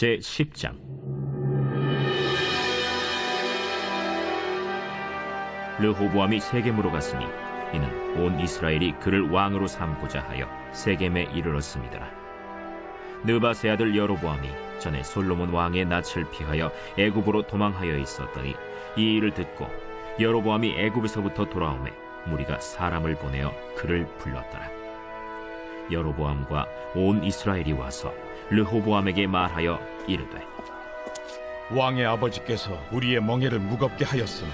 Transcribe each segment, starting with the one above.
제10장. 르호보암이 세겜으로 갔으니 이는 온 이스라엘이 그를 왕으로 삼고자 하여 세겜에 이르렀음이더라. 느밧의 아들 여로보암이 전에 솔로몬 왕의 낯을 피하여 애굽으로 도망하여 있었더니 이 일을 듣고 여로보암이 애굽에서부터 돌아오매 무리가 사람을 보내어 그를 불렀더라. 여로보암과 온 이스라엘이 와서 르호보암에게 말하여 이르되, 왕의 아버지께서 우리의 멍에를 무겁게 하였으나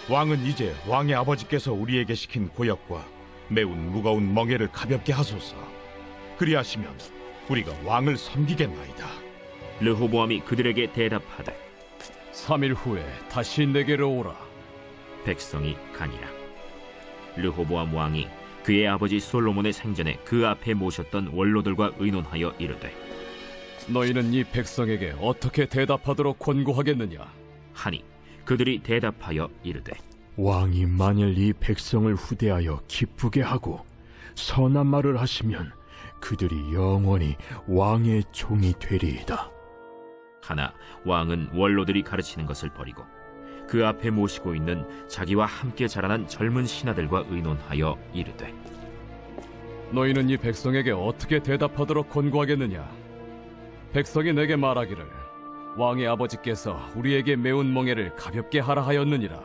왕은 이제 왕의 아버지께서 우리에게 시킨 고역과 매운 무거운 멍에를 가볍게 하소서. 그리하시면 우리가 왕을 섬기겠나이다. 르호보암이 그들에게 대답하되, 3일 후에 다시 내게로 오라. 백성이 가니라. 르호보암 왕이 그의 아버지 솔로몬의 생전에 그 앞에 모셨던 원로들과 의논하여 이르되, 너희는 이 백성에게 어떻게 대답하도록 권고하겠느냐? 하니 그들이 대답하여 이르되, 왕이 만일 이 백성을 후대하여 기쁘게 하고 선한 말을 하시면 그들이 영원히 왕의 종이 되리이다. 하나 왕은 원로들이 가르치는 것을 버리고 그 앞에 모시고 있는 자기와 함께 자라난 젊은 신하들과 의논하여 이르되, 너희는 이 백성에게 어떻게 대답하도록 권고하겠느냐? 백성이 내게 말하기를 왕의 아버지께서 우리에게 매운 멍에를 가볍게 하라 하였느니라.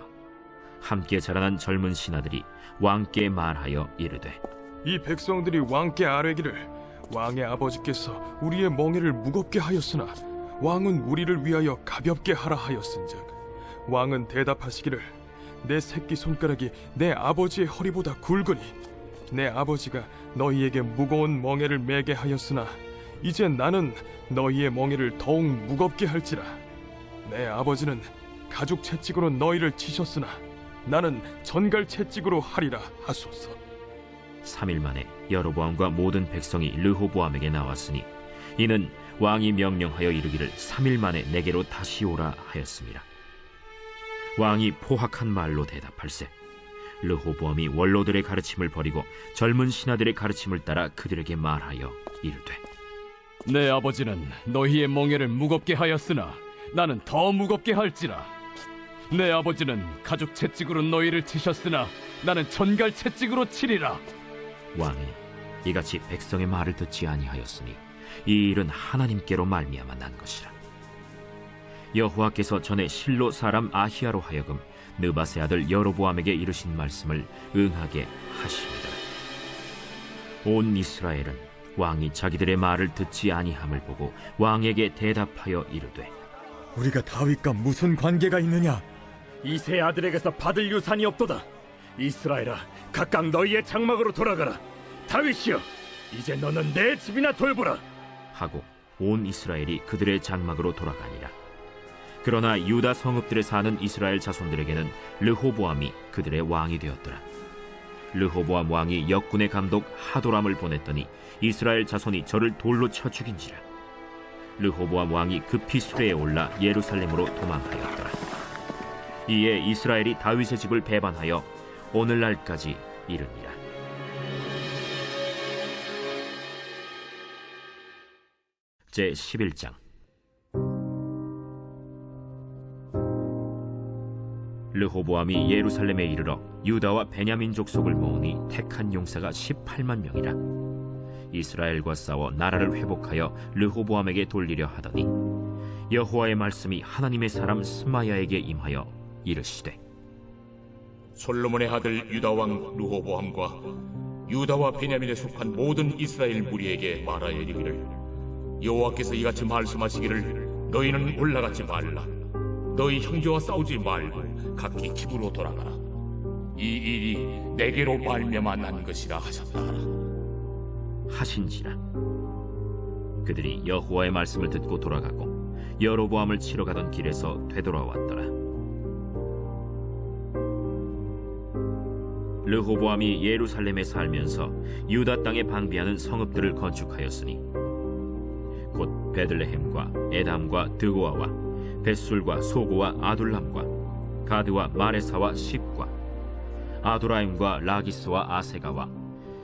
함께 자라난 젊은 신하들이 왕께 말하여 이르되, 이 백성들이 왕께 아뢰기를 왕의 아버지께서 우리의 멍에를 무겁게 하였으나 왕은 우리를 위하여 가볍게 하라 하였은즉 왕은 대답하시기를 내 새끼 손가락이 내 아버지의 허리보다 굵으니 내 아버지가 너희에게 무거운 멍에를 매게 하였으나 이제 나는 너희의 멍에를 더욱 무겁게 할지라. 내 아버지는 가죽 채찍으로 너희를 치셨으나 나는 전갈 채찍으로 하리라 하소서. 3일 만에 여로보암과 모든 백성이 르호보암에게 나왔으니 이는 왕이 명령하여 이르기를 3일 만에 내게로 다시 오라 하였습니다. 왕이 포악한 말로 대답할세 르호보암이 원로들의 가르침을 버리고 젊은 신하들의 가르침을 따라 그들에게 말하여 이르되, 내 아버지는 너희의 멍에를 무겁게 하였으나 나는 더 무겁게 할지라. 내 아버지는 가죽 채찍으로 너희를 치셨으나 나는 전갈 채찍으로 치리라. 왕이 이같이 백성의 말을 듣지 아니하였으니 이 일은 하나님께로 말미암아 난 것이라. 여호와께서 전에 실로 사람 아히야로 하여금 느밧의 아들 여로보암에게 이르신 말씀을 응하게 하시니라. 온 이스라엘은 왕이 자기들의 말을 듣지 아니함을 보고 왕에게 대답하여 이르되, 우리가 다윗과 무슨 관계가 있느냐? 이세 아들에게서 받을 유산이 없도다. 이스라엘아, 각각 너희의 장막으로 돌아가라. 다윗이여, 이제 너는 내 집이나 돌보라. 하고 온 이스라엘이 그들의 장막으로 돌아가니라. 그러나 유다 성읍들에 사는 이스라엘 자손들에게는 르호보암이 그들의 왕이 되었더라. 르호보암 왕이 역군의 감독 하도람을 보냈더니 이스라엘 자손이 저를 돌로 쳐 죽인지라. 르호보암 왕이 급히 수레에 올라 예루살렘으로 도망하였더라. 이에 이스라엘이 다윗의 집을 배반하여 오늘날까지 이르니라. 제11장. 르호보암이 예루살렘에 이르러 유다와 베냐민 족속을 모으니 택한 용사가 18만 명이라. 이스라엘과 싸워 나라를 회복하여 르호보암에게 돌리려 하더니 여호와의 말씀이 하나님의 사람 스마야에게 임하여 이르시되, 솔로몬의 아들 유다 왕 르호보암과 유다와 베냐민에 속한 모든 이스라엘 무리에게 말하여 이르기를 여호와께서 이같이 말씀하시기를 너희는 올라가지 말라. 너희 형제와 싸우지 말고 각기 집으로 돌아가라. 이 일이 내게로 말미암아 난 것이라 하셨다 하신지라. 그들이 여호와의 말씀을 듣고 돌아가고 여로보암을 치러 가던 길에서 되돌아왔더라. 르호보암이 예루살렘에 살면서 유다 땅에 방비하는 성읍들을 건축하였으니 곧 베들레헴과 에담과 드고아와 벳술과 소고와 아둘람과 가드와 마레사와 십과 아도라임과 라기스와 아세가와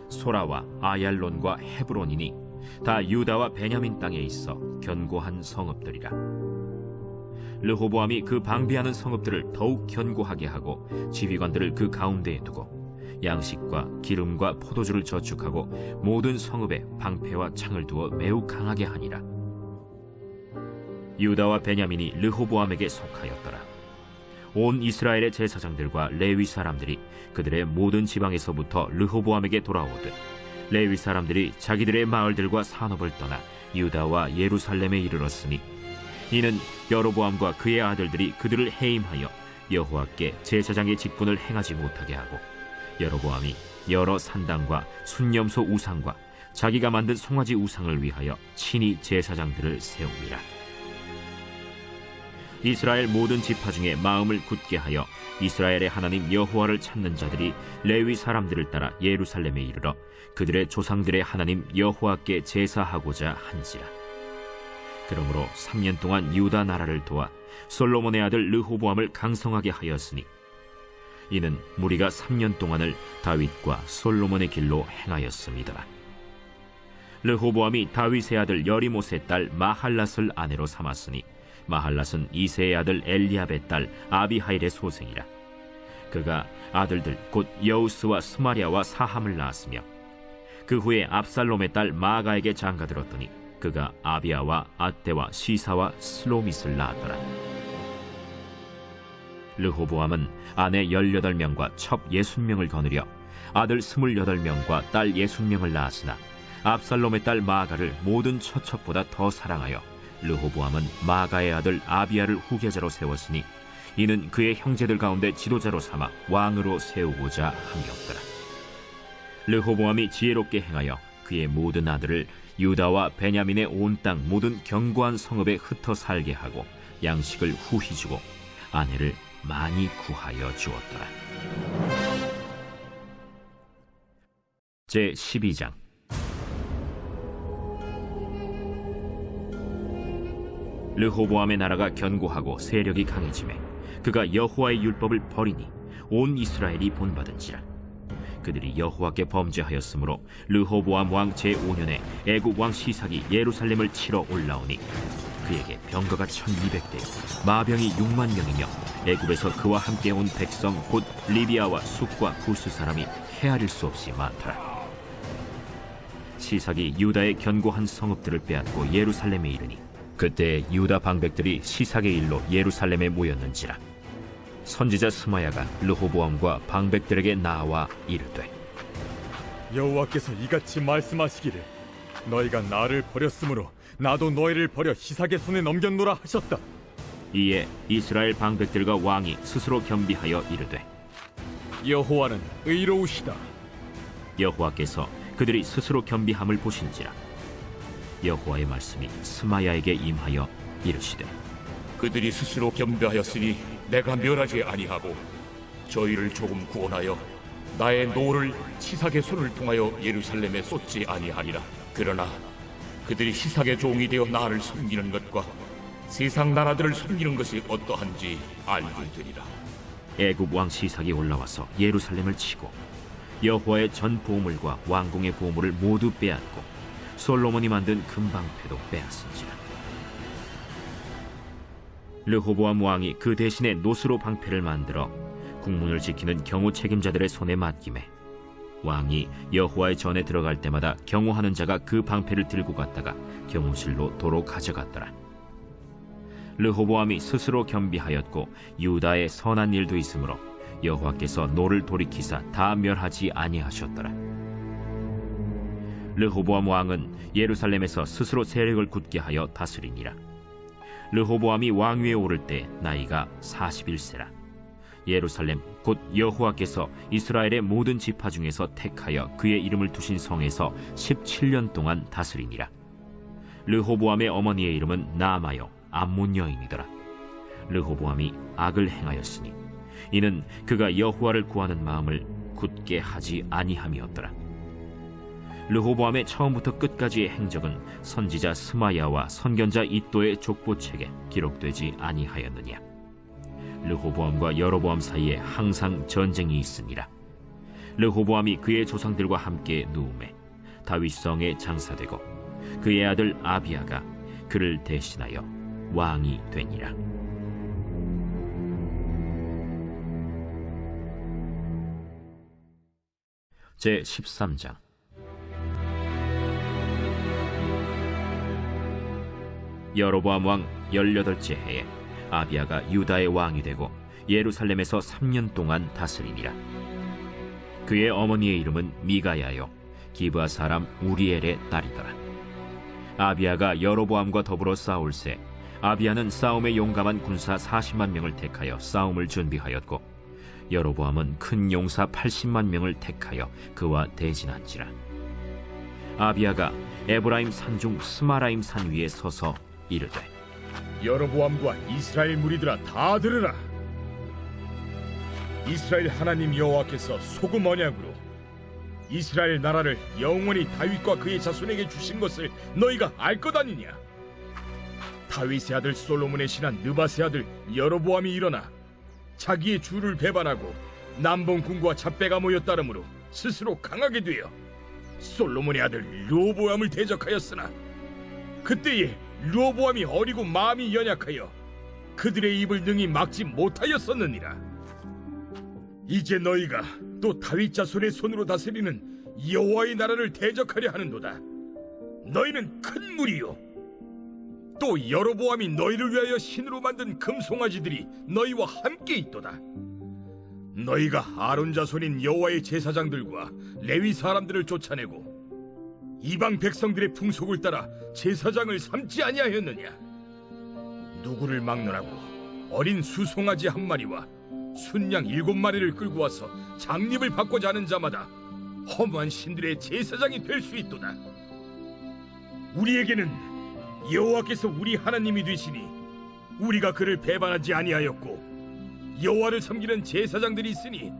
소라와 아얄론과 헤브론이니 다 유다와 베냐민 땅에 있어 견고한 성읍들이라. 르호보암이 그 방비하는 성읍들을 더욱 견고하게 하고 지휘관들을 그 가운데에 두고 양식과 기름과 포도주를 저축하고 모든 성읍에 방패와 창을 두어 매우 강하게 하니라. 유다와 베냐민이 르호보암에게 속하였더라. 온 이스라엘의 제사장들과 레위 사람들이 그들의 모든 지방에서부터 르호보암에게 돌아오듯 레위 사람들이 자기들의 마을들과 산업을 떠나 유다와 예루살렘에 이르렀으니 이는 여로보암과 그의 아들들이 그들을 해임하여 여호와께 제사장의 직분을 행하지 못하게 하고 여로보암이 여러 산당과 순념소 우상과 자기가 만든 송아지 우상을 위하여 친히 제사장들을 세웁니다. 이스라엘 모든 지파 중에 마음을 굳게 하여 이스라엘의 하나님 여호와를 찾는 자들이 레위 사람들을 따라 예루살렘에 이르러 그들의 조상들의 하나님 여호와께 제사하고자 한지라. 그러므로 3년 동안 유다 나라를 도와 솔로몬의 아들 르호보암을 강성하게 하였으니 이는 무리가 3년 동안을 다윗과 솔로몬의 길로 행하였습니다. 르호보암이 다윗의 아들 여리못의 딸 마할랏을 아내로 삼았으니 마할랏은 이새의 아들 엘리압의 딸 아비하일의 소생이라. 그가 아들들 곧 여우스와 스마랴와 사함을 낳았으며 그 후에 압살롬의 딸 마아가에게 장가들었더니 그가 아비아와 아떼와 시사와 슬로밋을 낳았더라. 르호보암은 아내 18명과 첩 60명을 거느려 아들 28명과 딸 60명을 낳았으나 압살롬의 딸 마아가를 모든 처첩보다 더 사랑하여 르호보암은 마아가의 아들 아비아를 후계자로 세웠으니 이는 그의 형제들 가운데 지도자로 삼아 왕으로 세우고자 함이었더라. 르호보암이 지혜롭게 행하여 그의 모든 아들을 유다와 베냐민의 온 땅 모든 견고한 성읍에 흩어 살게 하고 양식을 후히 주고 아내를 많이 구하여 주었더라. 제 12장. 르호보암의 나라가 견고하고 세력이 강해지매 그가 여호와의 율법을 버리니 온 이스라엘이 본받은지라. 그들이 여호와께 범죄하였으므로 르호보암 왕 제5년에 애굽 왕 시삭이 예루살렘을 치러 올라오니 그에게 병거가 1200대요 마병이 6만 명이며 애굽에서 그와 함께 온 백성 곧 리비아와 숫과 구스 사람이 헤아릴 수 없이 많더라. 시삭이 유다의 견고한 성읍들을 빼앗고 예루살렘에 이르니 그때 유다 방백들이 시삭의 일로 예루살렘에 모였는지라. 선지자 스마야가 르호보암과 방백들에게 나와 이르되 여호와께서 이같이 말씀하시기를 너희가 나를 버렸으므로 나도 너희를 버려 시삭의 손에 넘겼노라 하셨다. 이에 이스라엘 방백들과 왕이 스스로 겸비하여 이르되 여호와는 의로우시다. 여호와께서 그들이 스스로 겸비함을 보신지라. 여호와의 말씀이 스마야에게 임하여 이르시되 그들이 스스로 겸비하였으니 내가 멸하지 아니하고 저희를 조금 구원하여 나의 노를 시삭의 손을 통하여 예루살렘에 쏟지 아니하리라. 그러나 그들이 시삭의 종이 되어 나를 섬기는 것과 세상 나라들을 섬기는 것이 어떠한지 알게 되리라. 애굽 왕 시삭이 올라와서 예루살렘을 치고 여호와의 전 보물과 왕궁의 보물을 모두 빼앗고 솔로몬이 만든 금방패도 빼앗은지라. 르호보암 왕이 그 대신에 노스로 방패를 만들어 국문을 지키는 경호 책임자들의 손에 맡김에 왕이 여호와의 전에 들어갈 때마다 경호하는 자가 그 방패를 들고 갔다가 경호실로 도로 가져갔더라. 르호보암이 스스로 겸비하였고 유다의 선한 일도 있으므로 여호와께서 노를 돌이키사 다 멸하지 아니하셨더라. 르호보암 왕은 예루살렘에서 스스로 세력을 굳게 하여 다스리니라. 르호보암이 왕위에 오를 때 나이가 41세라. 예루살렘 곧 여호와께서 이스라엘의 모든 지파 중에서 택하여 그의 이름을 두신 성에서 17년 동안 다스리니라. 르호보암의 어머니의 이름은 나아마요 암몬 여인이더라. 르호보암이 악을 행하였으니 이는 그가 여호와를 구하는 마음을 굳게 하지 아니함이었더라. 르호보암의 처음부터 끝까지의 행적은 선지자 스마야와 선견자 iddo의 족보책에 기록되지 아니하였느냐. 르호보암과 여로보암 사이에 항상 전쟁이 있으니라. 르호보암이 그의 조상들과 함께 누움에 다윗성에 장사되고 그의 아들 아비야가 그를 대신하여 왕이 되니라. 제 13장. 여로보암 왕 18째 해에 아비야가 유다의 왕이 되고 예루살렘에서 3년 동안 다스리니라. 그의 어머니의 이름은 미가야요 기브아 사람 우리엘의 딸이더라. 아비야가 여로보암과 더불어 싸울새 아비야는 싸움에 용감한 군사 40만 명을 택하여 싸움을 준비하였고 여로보암은 큰 용사 80만 명을 택하여 그와 대진한지라. 아비야가 에브라임 산중 스마라임 산 위에 서서 이르되 여로보암과 이스라엘 무리들아 다 들으라. 이스라엘 하나님 여호와께서 소금 언약으로 이스라엘 나라를 영원히 다윗과 그의 자손에게 주신 것을 너희가 알 것 아니냐? 다윗의 아들 솔로몬의 신한 느밧의 아들 여로보암이 일어나 자기의 주를 배반하고 남봉군과 잡배가 모여 따름으로 스스로 강하게 되어 솔로몬의 아들 르호보암을 대적하였으나 그때에 르호보암이 어리고 마음이 연약하여 그들의 입을 능히 막지 못하였었느니라. 이제 너희가 또 다윗 자손의 손으로 다스리는 여호와의 나라를 대적하려 하는도다. 너희는 큰 무리요, 또 여로보암이 너희를 위하여 신으로 만든 금송아지들이 너희와 함께 있도다. 너희가 아론 자손인 여호와의 제사장들과 레위 사람들을 쫓아내고 이방 백성들의 풍속을 따라 제사장을 삼지 아니하였느냐? 누구를 막론하고 어린 수송아지 한 마리와 순양 7마리를 끌고 와서 장립을 받고자 하는 자마다 허무한 신들의 제사장이 될 수 있도다. 우리에게는 여호와께서 우리 하나님이 되시니 우리가 그를 배반하지 아니하였고 여호와를 섬기는 제사장들이 있으니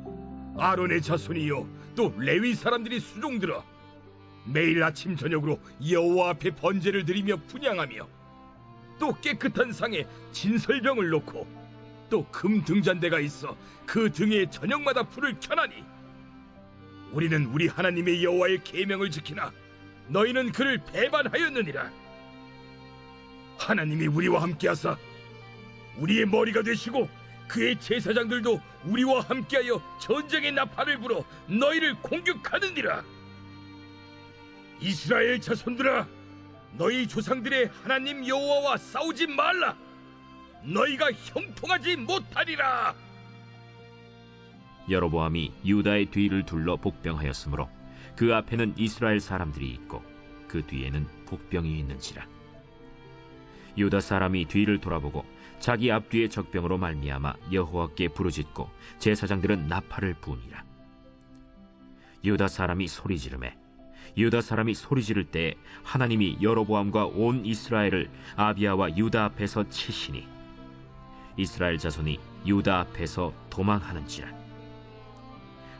아론의 자손이요 또 레위 사람들이 수종들어 매일 아침 저녁으로 여호와 앞에 번제를 드리며 분향하며 또 깨끗한 상에 진설병을 놓고 또 금 등잔대가 있어 그 등에 저녁마다 불을 켜나니 우리는 우리 하나님의 여호와의 계명을 지키나 너희는 그를 배반하였느니라. 하나님이 우리와 함께하사 우리의 머리가 되시고 그의 제사장들도 우리와 함께하여 전쟁의 나팔을 불어 너희를 공격하느니라. 이스라엘 자손들아, 너희 조상들의 하나님 여호와와 싸우지 말라. 너희가 형통하지 못하리라. 여로보암이 유다의 뒤를 둘러 복병하였으므로 그 앞에는 이스라엘 사람들이 있고 그 뒤에는 복병이 있는지라. 유다 사람이 뒤를 돌아보고 자기 앞뒤의 적병으로 말미암아 여호와께 부르짖고 제사장들은 나팔을 부니라. 유다 사람이 소리 지르매 유다 사람이 소리 지를 때에 하나님이 여로보암과 온 이스라엘을 아비야와 유다 앞에서 치시니 이스라엘 자손이 유다 앞에서 도망하는지라.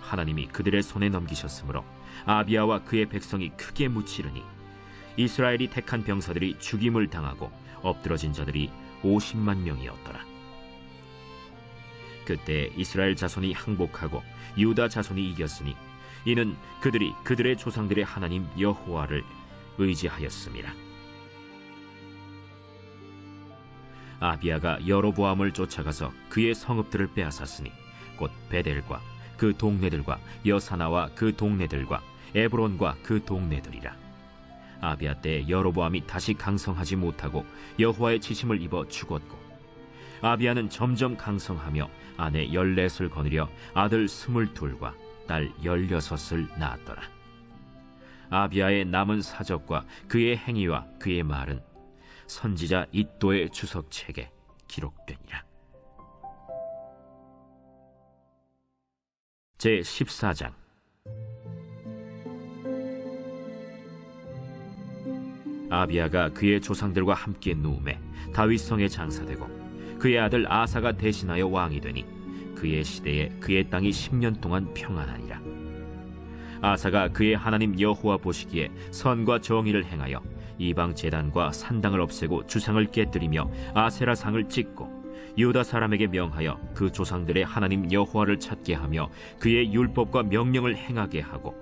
하나님이 그들의 손에 넘기셨으므로 아비야와 그의 백성이 크게 무찌르니 이스라엘이 택한 병사들이 죽임을 당하고 엎드러진 자들이 50만 명이었더라. 그때 이스라엘 자손이 항복하고 유다 자손이 이겼으니 이는 그들이 그들의 조상들의 하나님 여호와를 의지하였음이라. 아비야가 여로보암을 쫓아가서 그의 성읍들을 빼앗았으니 곧 베델과 그 동네들과 여사나와 그 동네들과 에브론과 그 동네들이라. 아비야 때 여로보암이 다시 강성하지 못하고 여호와의 치심을 입어 죽었고 아비야는 점점 강성하며 아내 14을 거느려 아들 22과 딸 16을 낳았더라. 아비야의 남은 사적과 그의 행위와 그의 말은 선지자 iddo의 주석책에 기록되니라. 제 14장. 아비야가 그의 조상들과 함께 누움에 다윗성에 장사되고 그의 아들 아사가 대신하여 왕이 되니 그의 시대에 그의 땅이 10년 동안 평안하니라. 아사가 그의 하나님 여호와 보시기에 선과 정의를 행하여 이방 제단과 산당을 없애고 주상을 깨뜨리며 아세라 상을 찍고 유다 사람에게 명하여 그 조상들의 하나님 여호와를 찾게 하며 그의 율법과 명령을 행하게 하고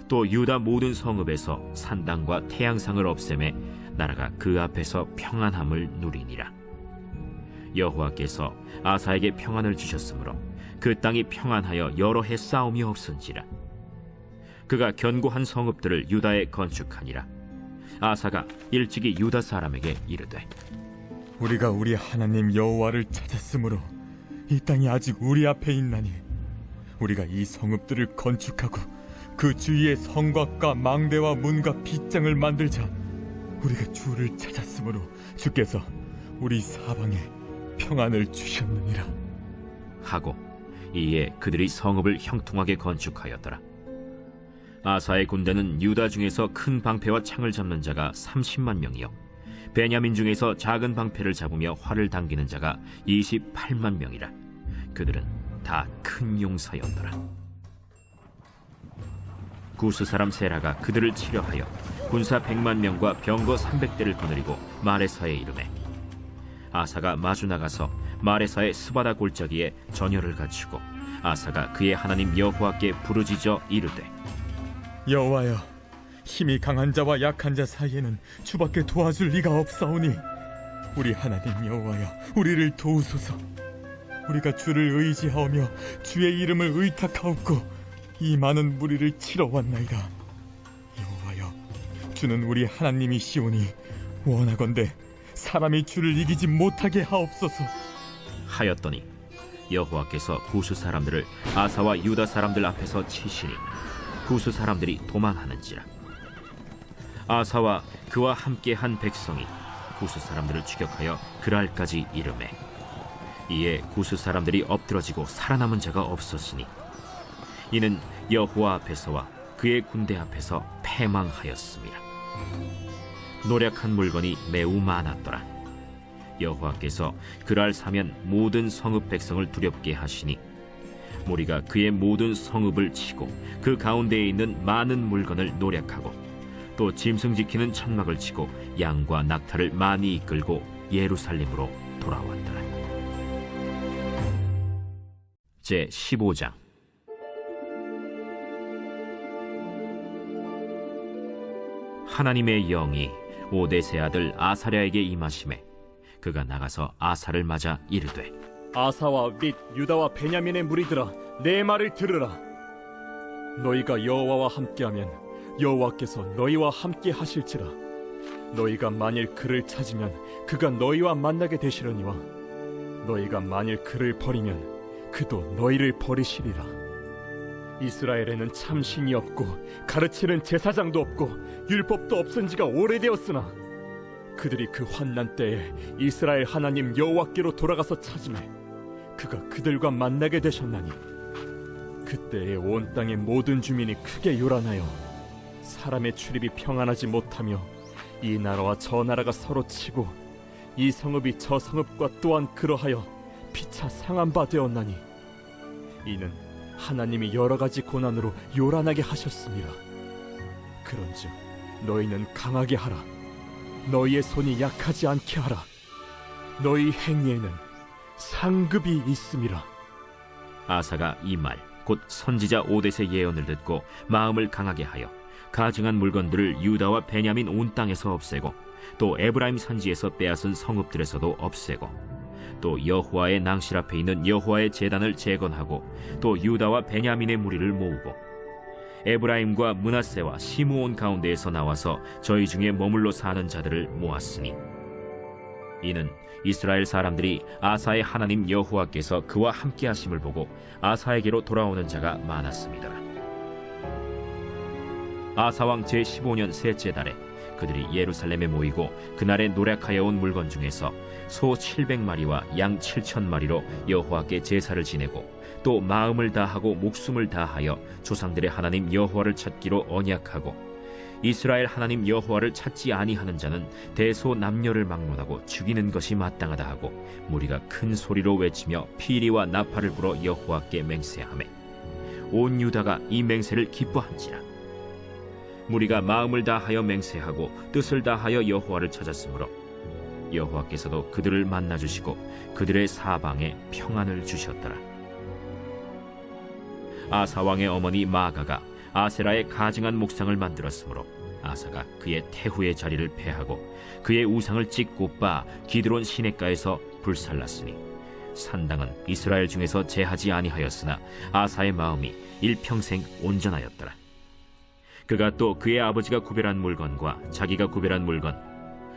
또 유다 모든 성읍에서 산당과 태양상을 없애매 나라가 그 앞에서 평안함을 누리니라. 여호와께서 아사에게 평안을 주셨으므로 그 땅이 평안하여 여러 해 싸움이 없은지라. 그가 견고한 성읍들을 유다에 건축하니라. 아사가 일찍이 유다 사람에게 이르되 우리가 우리 하나님 여호와를 찾았으므로 이 땅이 아직 우리 앞에 있나니 우리가 이 성읍들을 건축하고 그 주위에 성곽과 망대와 문과 빗장을 만들자. 우리가 주를 찾았으므로 주께서 우리 사방에 평안을 주셨느니라 하고 이에 그들이 성읍을 형통하게 건축하였더라. 아사의 군대는 유다 중에서 큰 방패와 창을 잡는 자가 30만 명이요 베냐민 중에서 작은 방패를 잡으며 활을 당기는 자가 28만 명이라. 그들은 다 큰 용사였더라. 구스 사람 세라가 그들을 치려하여 군사 100만 명과 병거 300대를 거느리고 마레사에 이르매 아사가 마주 나가서 마레사의 스바다 골짜기에 전열을 갖추고 아사가 그의 하나님 여호와께 부르짖어 이르되 여호와여, 힘이 강한 자와 약한 자 사이에는 주밖에 도와줄 리가 없사오니 우리 하나님 여호와여, 우리를 도우소서. 우리가 주를 의지하오며 주의 이름을 의탁하옵고 이 많은 무리를 치러 왔나이다. 여호와여, 주는 우리 하나님이시오니 원하건대 사람이 주를 이기지 못하게 하옵소서. 하였더니 여호와께서 구스 사람들을 아사와 유다 사람들 앞에서 치시니 구스 사람들이 도망하는지라. 아사와 그와 함께한 백성이 구스 사람들을 추격하여 그랄까지 이르매 이에 구스 사람들이 엎드러지고 살아남은 자가 없었으니 이는 여호와 앞에서와 그의 군대 앞에서 패망하였습니다. 노력한 물건이 매우 많았더라. 여호와께서 그랄 사면 모든 성읍 백성을 두렵게 하시니 무리가 그의 모든 성읍을 치고 그 가운데에 있는 많은 물건을 노략하고 또 짐승 지키는 천막을 치고 양과 낙타를 많이 이끌고 예루살렘으로 돌아왔더라. 제 15장. 하나님의 영이 오데세 아들 아사랴에게 임하심에 그가 나가서 아사를 맞아 이르되 아사와 및 유다와 베냐민의 무리들아, 내 말을 들으라. 너희가 여호와와 함께하면 여호와께서 너희와 함께 하실지라. 너희가 만일 그를 찾으면 그가 너희와 만나게 되시려니와 너희가 만일 그를 버리면 그도 너희를 버리시리라. 이스라엘에는 참신이 없고 가르치는 제사장도 없고 율법도 없은 지가 오래되었으나 그들이 그 환난 때에 이스라엘 하나님 여호와께로 돌아가서 찾으매 그가 그들과 만나게 되셨나니 그때에 온 땅의 모든 주민이 크게 요란하여 사람의 출입이 평안하지 못하며 이 나라와 저 나라가 서로 치고 이 성읍이 저 성읍과 또한 그러하여 피차 상한 바 되었나니 이는 하나님이 여러 가지 고난으로 요란하게 하셨습니다. 그런즉 너희는 강하게 하라. 너희의 손이 약하지 않게 하라. 너희 행위에는 상급이 있음이라. 아사가 이 말 곧 선지자 오데세 예언을 듣고 마음을 강하게 하여 가증한 물건들을 유다와 베냐민 온 땅에서 없애고 또 에브라임 산지에서 빼앗은 성읍들에서도 없애고 또 여호와의 낭실 앞에 있는 여호와의 제단을 재건하고 또 유다와 베냐민의 무리를 모으고 에브라임과 므낫세와 시므온 가운데에서 나와서 저희 중에 머물러 사는 자들을 모았으니 이는 이스라엘 사람들이 아사의 하나님 여호와께서 그와 함께 하심을 보고 아사에게로 돌아오는 자가 많았습니다. 아사왕 제15년 셋째 달에 그들이 예루살렘에 모이고 그날에 노략하여 온 물건 중에서 소 700마리와 양 7,000마리로 여호와께 제사를 지내고 또 마음을 다하고 목숨을 다하여 조상들의 하나님 여호와를 찾기로 언약하고 이스라엘 하나님 여호와를 찾지 아니하는 자는 대소 남녀를 막론하고 죽이는 것이 마땅하다 하고 무리가 큰 소리로 외치며 피리와 나팔을 불어 여호와께 맹세하매 온 유다가 이 맹세를 기뻐한지라. 무리가 마음을 다하여 맹세하고 뜻을 다하여 여호와를 찾았으므로 여호와께서도 그들을 만나주시고 그들의 사방에 평안을 주셨더라. 아사 왕의 어머니 마가가 아세라의 가증한 목상을 만들었으므로 아사가 그의 태후의 자리를 폐하고 그의 우상을 찢고 빻아 기드론 시냇가에서 불살랐으니 산당은 이스라엘 중에서 제하지 아니하였으나 아사의 마음이 일평생 온전하였더라. 그가 또 그의 아버지가 구별한 물건과 자기가 구별한 물건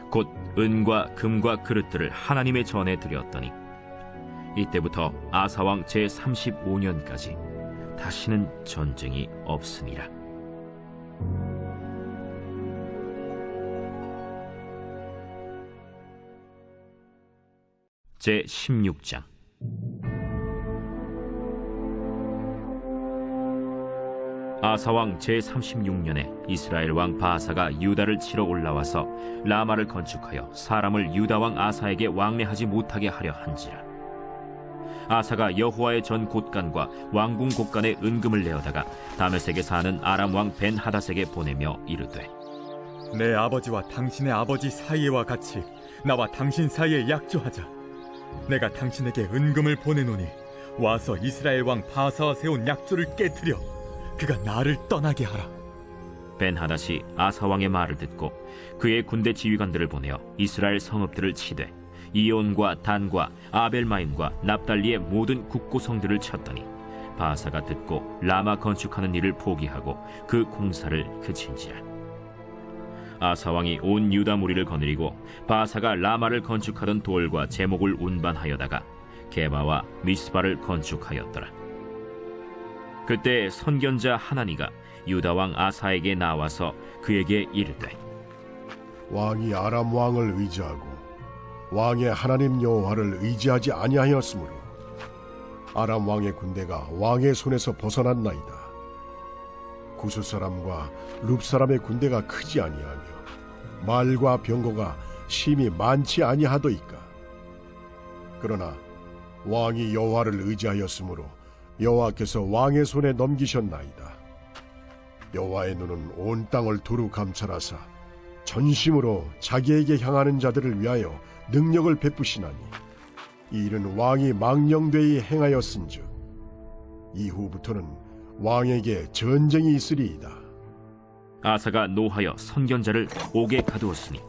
곧 은과 금과 그릇들을 하나님의 전에 드렸더니 이때부터 아사왕 제35년까지 다시는 전쟁이 없으니라. 제16장. 아사왕 제36년에 이스라엘 왕 바아사가 유다를 치러 올라와서 라마를 건축하여 사람을 유다왕 아사에게 왕래하지 못하게 하려 한지라. 아사가 여호와의 전 곳간과 왕궁 곳간에 은금을 내어다가 다메섹에 사는 아람 왕 벤하닷에게 보내며 이르되, 내 아버지와 당신의 아버지 사이와 같이 나와 당신 사이에 약조하자. 내가 당신에게 은금을 보내노니 와서 이스라엘 왕 바사와 세운 약조를 깨뜨려 그가 나를 떠나게 하라. 벤하닷이 아사 왕의 말을 듣고 그의 군대 지휘관들을 보내어 이스라엘 성읍들을 치되 이온과 단과 아벨마임과 납달리의 모든 국고성들을 쳤더니 바사가 듣고 라마 건축하는 일을 포기하고 그 공사를 그친지라. 아사 왕이 온 유다 무리를 거느리고 바사가 라마를 건축하던 돌과 제목을 운반하여다가 게바와 미스바를 건축하였더라. 그때 선견자 하나니가 유다 왕 아사에게 나와서 그에게 이르되, 왕이 아람 왕을 의지하고 왕의 하나님 여호와를 의지하지 아니하였으므로 아람 왕의 군대가 왕의 손에서 벗어났나이다. 구스 사람과 룹 사람의 군대가 크지 아니하며 말과 병거가 심히 많지 아니하도이까. 그러나 왕이 여호와를 의지하였으므로 여호와께서 왕의 손에 넘기셨나이다. 여호와의 눈은 온 땅을 두루 감찰하사 전심으로 자기에게 향하는 자들을 위하여 능력을 베푸시나니 이 일은 왕이 망령되이 행하였은즉 이후부터는 왕에게 전쟁이 있으리이다. 아사가 노하여 선견자를 옥에 가두었으니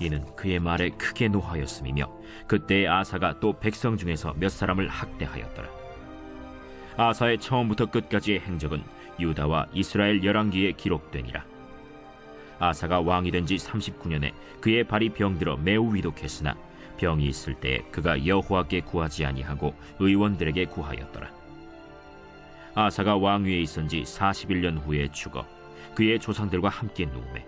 이는 그의 말에 크게 노하였음이며 그때 아사가 또 백성 중에서 몇 사람을 학대하였더라. 아사의 처음부터 끝까지의 행적은 유다와 이스라엘 열왕기에 기록되니라. 아사가 왕이 된 지 39년에 그의 발이 병들어 매우 위독했으나 병이 있을 때에 그가 여호와께 구하지 아니하고 의원들에게 구하였더라. 아사가 왕위에 있은 지 41년 후에 죽어 그의 조상들과 함께 누우매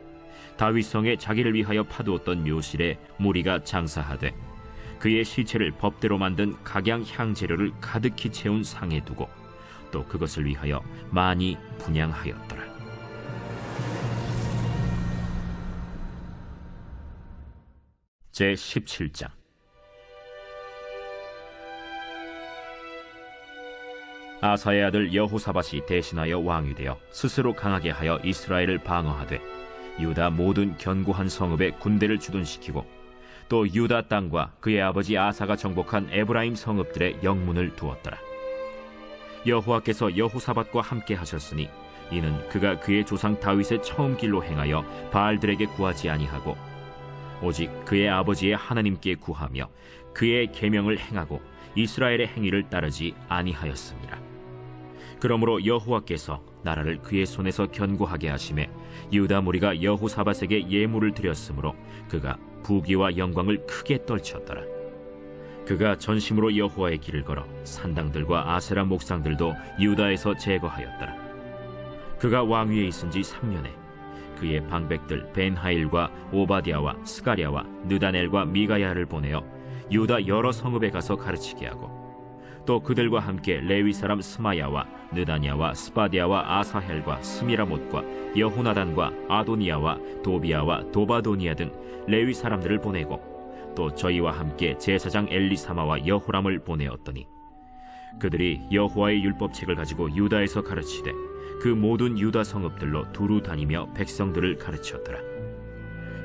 다윗성에 자기를 위하여 파두었던 묘실에 무리가 장사하되 그의 시체를 법대로 만든 각양 향재료를 가득히 채운 상에 두고 또 그것을 위하여 많이 분향하였더라. 제17장. 아사의 아들 여호사밧이 대신하여 왕이 되어 스스로 강하게 하여 이스라엘을 방어하되 유다 모든 견고한 성읍에 군대를 주둔시키고 또 유다 땅과 그의 아버지 아사가 정복한 에브라임 성읍들의 영문을 두었더라. 여호와께서 여호사밧과 함께 하셨으니 이는 그가 그의 조상 다윗의 처음 길로 행하여 바알들에게 구하지 아니하고 오직 그의 아버지의 하나님께 구하며 그의 계명을 행하고 이스라엘의 행위를 따르지 아니하였습니다. 그러므로 여호와께서 나라를 그의 손에서 견고하게 하심에 유다 무리가 여호사밧에게 예물을 드렸으므로 그가 부귀와 영광을 크게 떨쳤더라. 그가 전심으로 여호와의 길을 걸어 산당들과 아세라 목상들도 유다에서 제거하였더라. 그가 왕위에 있은 지 3년에 그의 방백들 벤하일과 오바디아와 스가랴와 느다넬과 미가야를 보내어 유다 여러 성읍에 가서 가르치게 하고 또 그들과 함께 레위 사람 스마야와 느다냐와 스바디아와 아사헬과 스미라못과 여호나단과 아도니아와 도비아와 도바도니아 등 레위 사람들을 보내고 또 저희와 함께 제사장 엘리사마와 여호람을 보내었더니 그들이 여호와의 율법책을 가지고 유다에서 가르치되 그 모든 유다 성읍들로 두루 다니며 백성들을 가르쳤더라.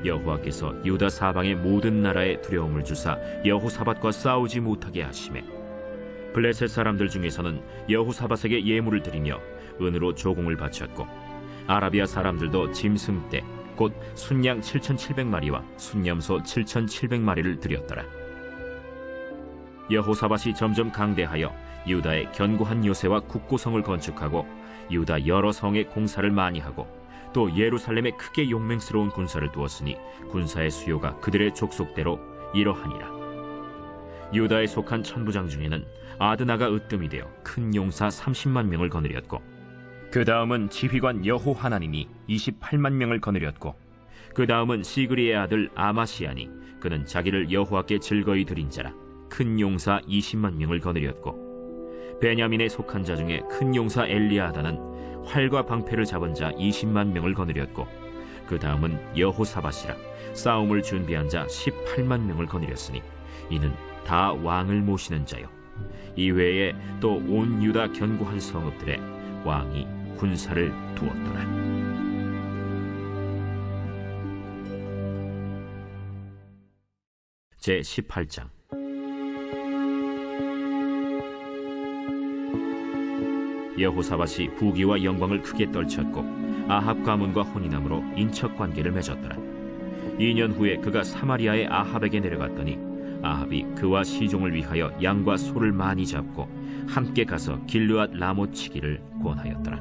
여호와께서 유다 사방의 모든 나라에 두려움을 주사 여호사밧과 싸우지 못하게 하시매 블레셋 사람들 중에서는 여호사밧에게 예물을 드리며 은으로 조공을 바쳤고 아라비아 사람들도 짐승떼 곧 순양 7,700마리와 순염소 7,700마리를 드렸더라. 여호사밧이 점점 강대하여 유다의 견고한 요새와 국고성을 건축하고 유다 여러 성의 공사를 많이 하고 또 예루살렘에 크게 용맹스러운 군사를 두었으니 군사의 수요가 그들의 족속대로 이러하니라. 유다에 속한 천부장 중에는 아드나가 으뜸이 되어 큰 용사 30만 명을 거느렸고 그 다음은 지휘관 여호하나님이 28만 명을 거느렸고 그 다음은 시그리의 아들 아마시아니 그는 자기를 여호와께 즐거이 드린 자라 큰 용사 20만 명을 거느렸고 베냐민에 속한 자 중에 큰 용사 엘리아다는 활과 방패를 잡은 자 20만 명을 거느렸고 그 다음은 여호사밧이라 싸움을 준비한 자 18만 명을 거느렸으니 이는 다 왕을 모시는 자요 이외에 또 온 유다 견고한 성읍들에 왕이 군사를 두었더라. 제 18장. 여호사밧이 부귀와 영광을 크게 떨쳤고 아합 가문과 혼인함으로 인척 관계를 맺었더라. 2년 후에 그가 사마리아의 아합에게 내려갔더니 아합이 그와 시종을 위하여 양과 소를 많이 잡고 함께 가서 길르앗 라못 치기를 권하였더라.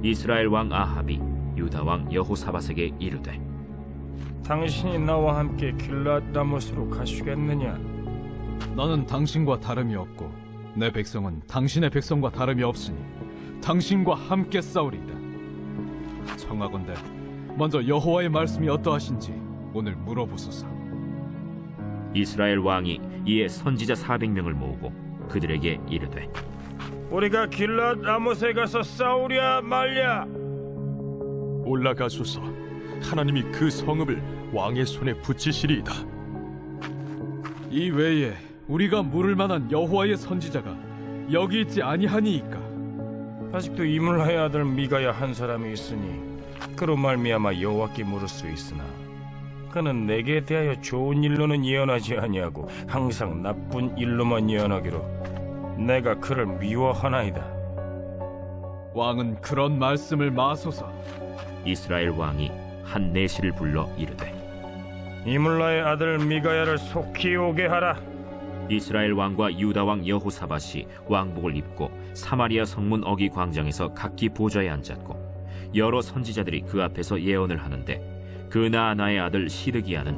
이스라엘 왕 아합이 유다 왕 여호사밧에게 이르되 당신이 나와 함께 길르앗 라못으로 가시겠느냐? 나는 당신과 다름이 없고 내 백성은 당신의 백성과 다름이 없으니 당신과 함께 싸우리이다. 청하건대 먼저 여호와의 말씀이 어떠하신지 오늘 물어보소서. 이스라엘 왕이 이에 선지자 400명을 모으고 그들에게 이르되 우리가 길르앗 라못에 가서 싸우랴 말랴? 올라가소서. 하나님이 그 성읍을 왕의 손에 붙이시리이다. 이 외에 우리가 물을 만한 여호와의 선지자가 여기 있지 아니하니이까? 아직도 이물라의 아들 미가야 한 사람이 있으니 그로 말미암아 여호와께 물을 수 있으나 그는 내게 대하여 좋은 일로는 예언하지 아니하고 항상 나쁜 일로만 예언하기로 내가 그를 미워하나이다. 왕은 그런 말씀을 마소서. 이스라엘 왕이 한 내시를 불러 이르되 이물라의 아들 미가야를 속히 오게 하라. 이스라엘 왕과 유다 왕 여호사밧이 왕복을 입고 사마리아 성문 어기 광장에서 각기 보좌에 앉았고 여러 선지자들이 그 앞에서 예언을 하는데 그 나아나의 아들 시드기야는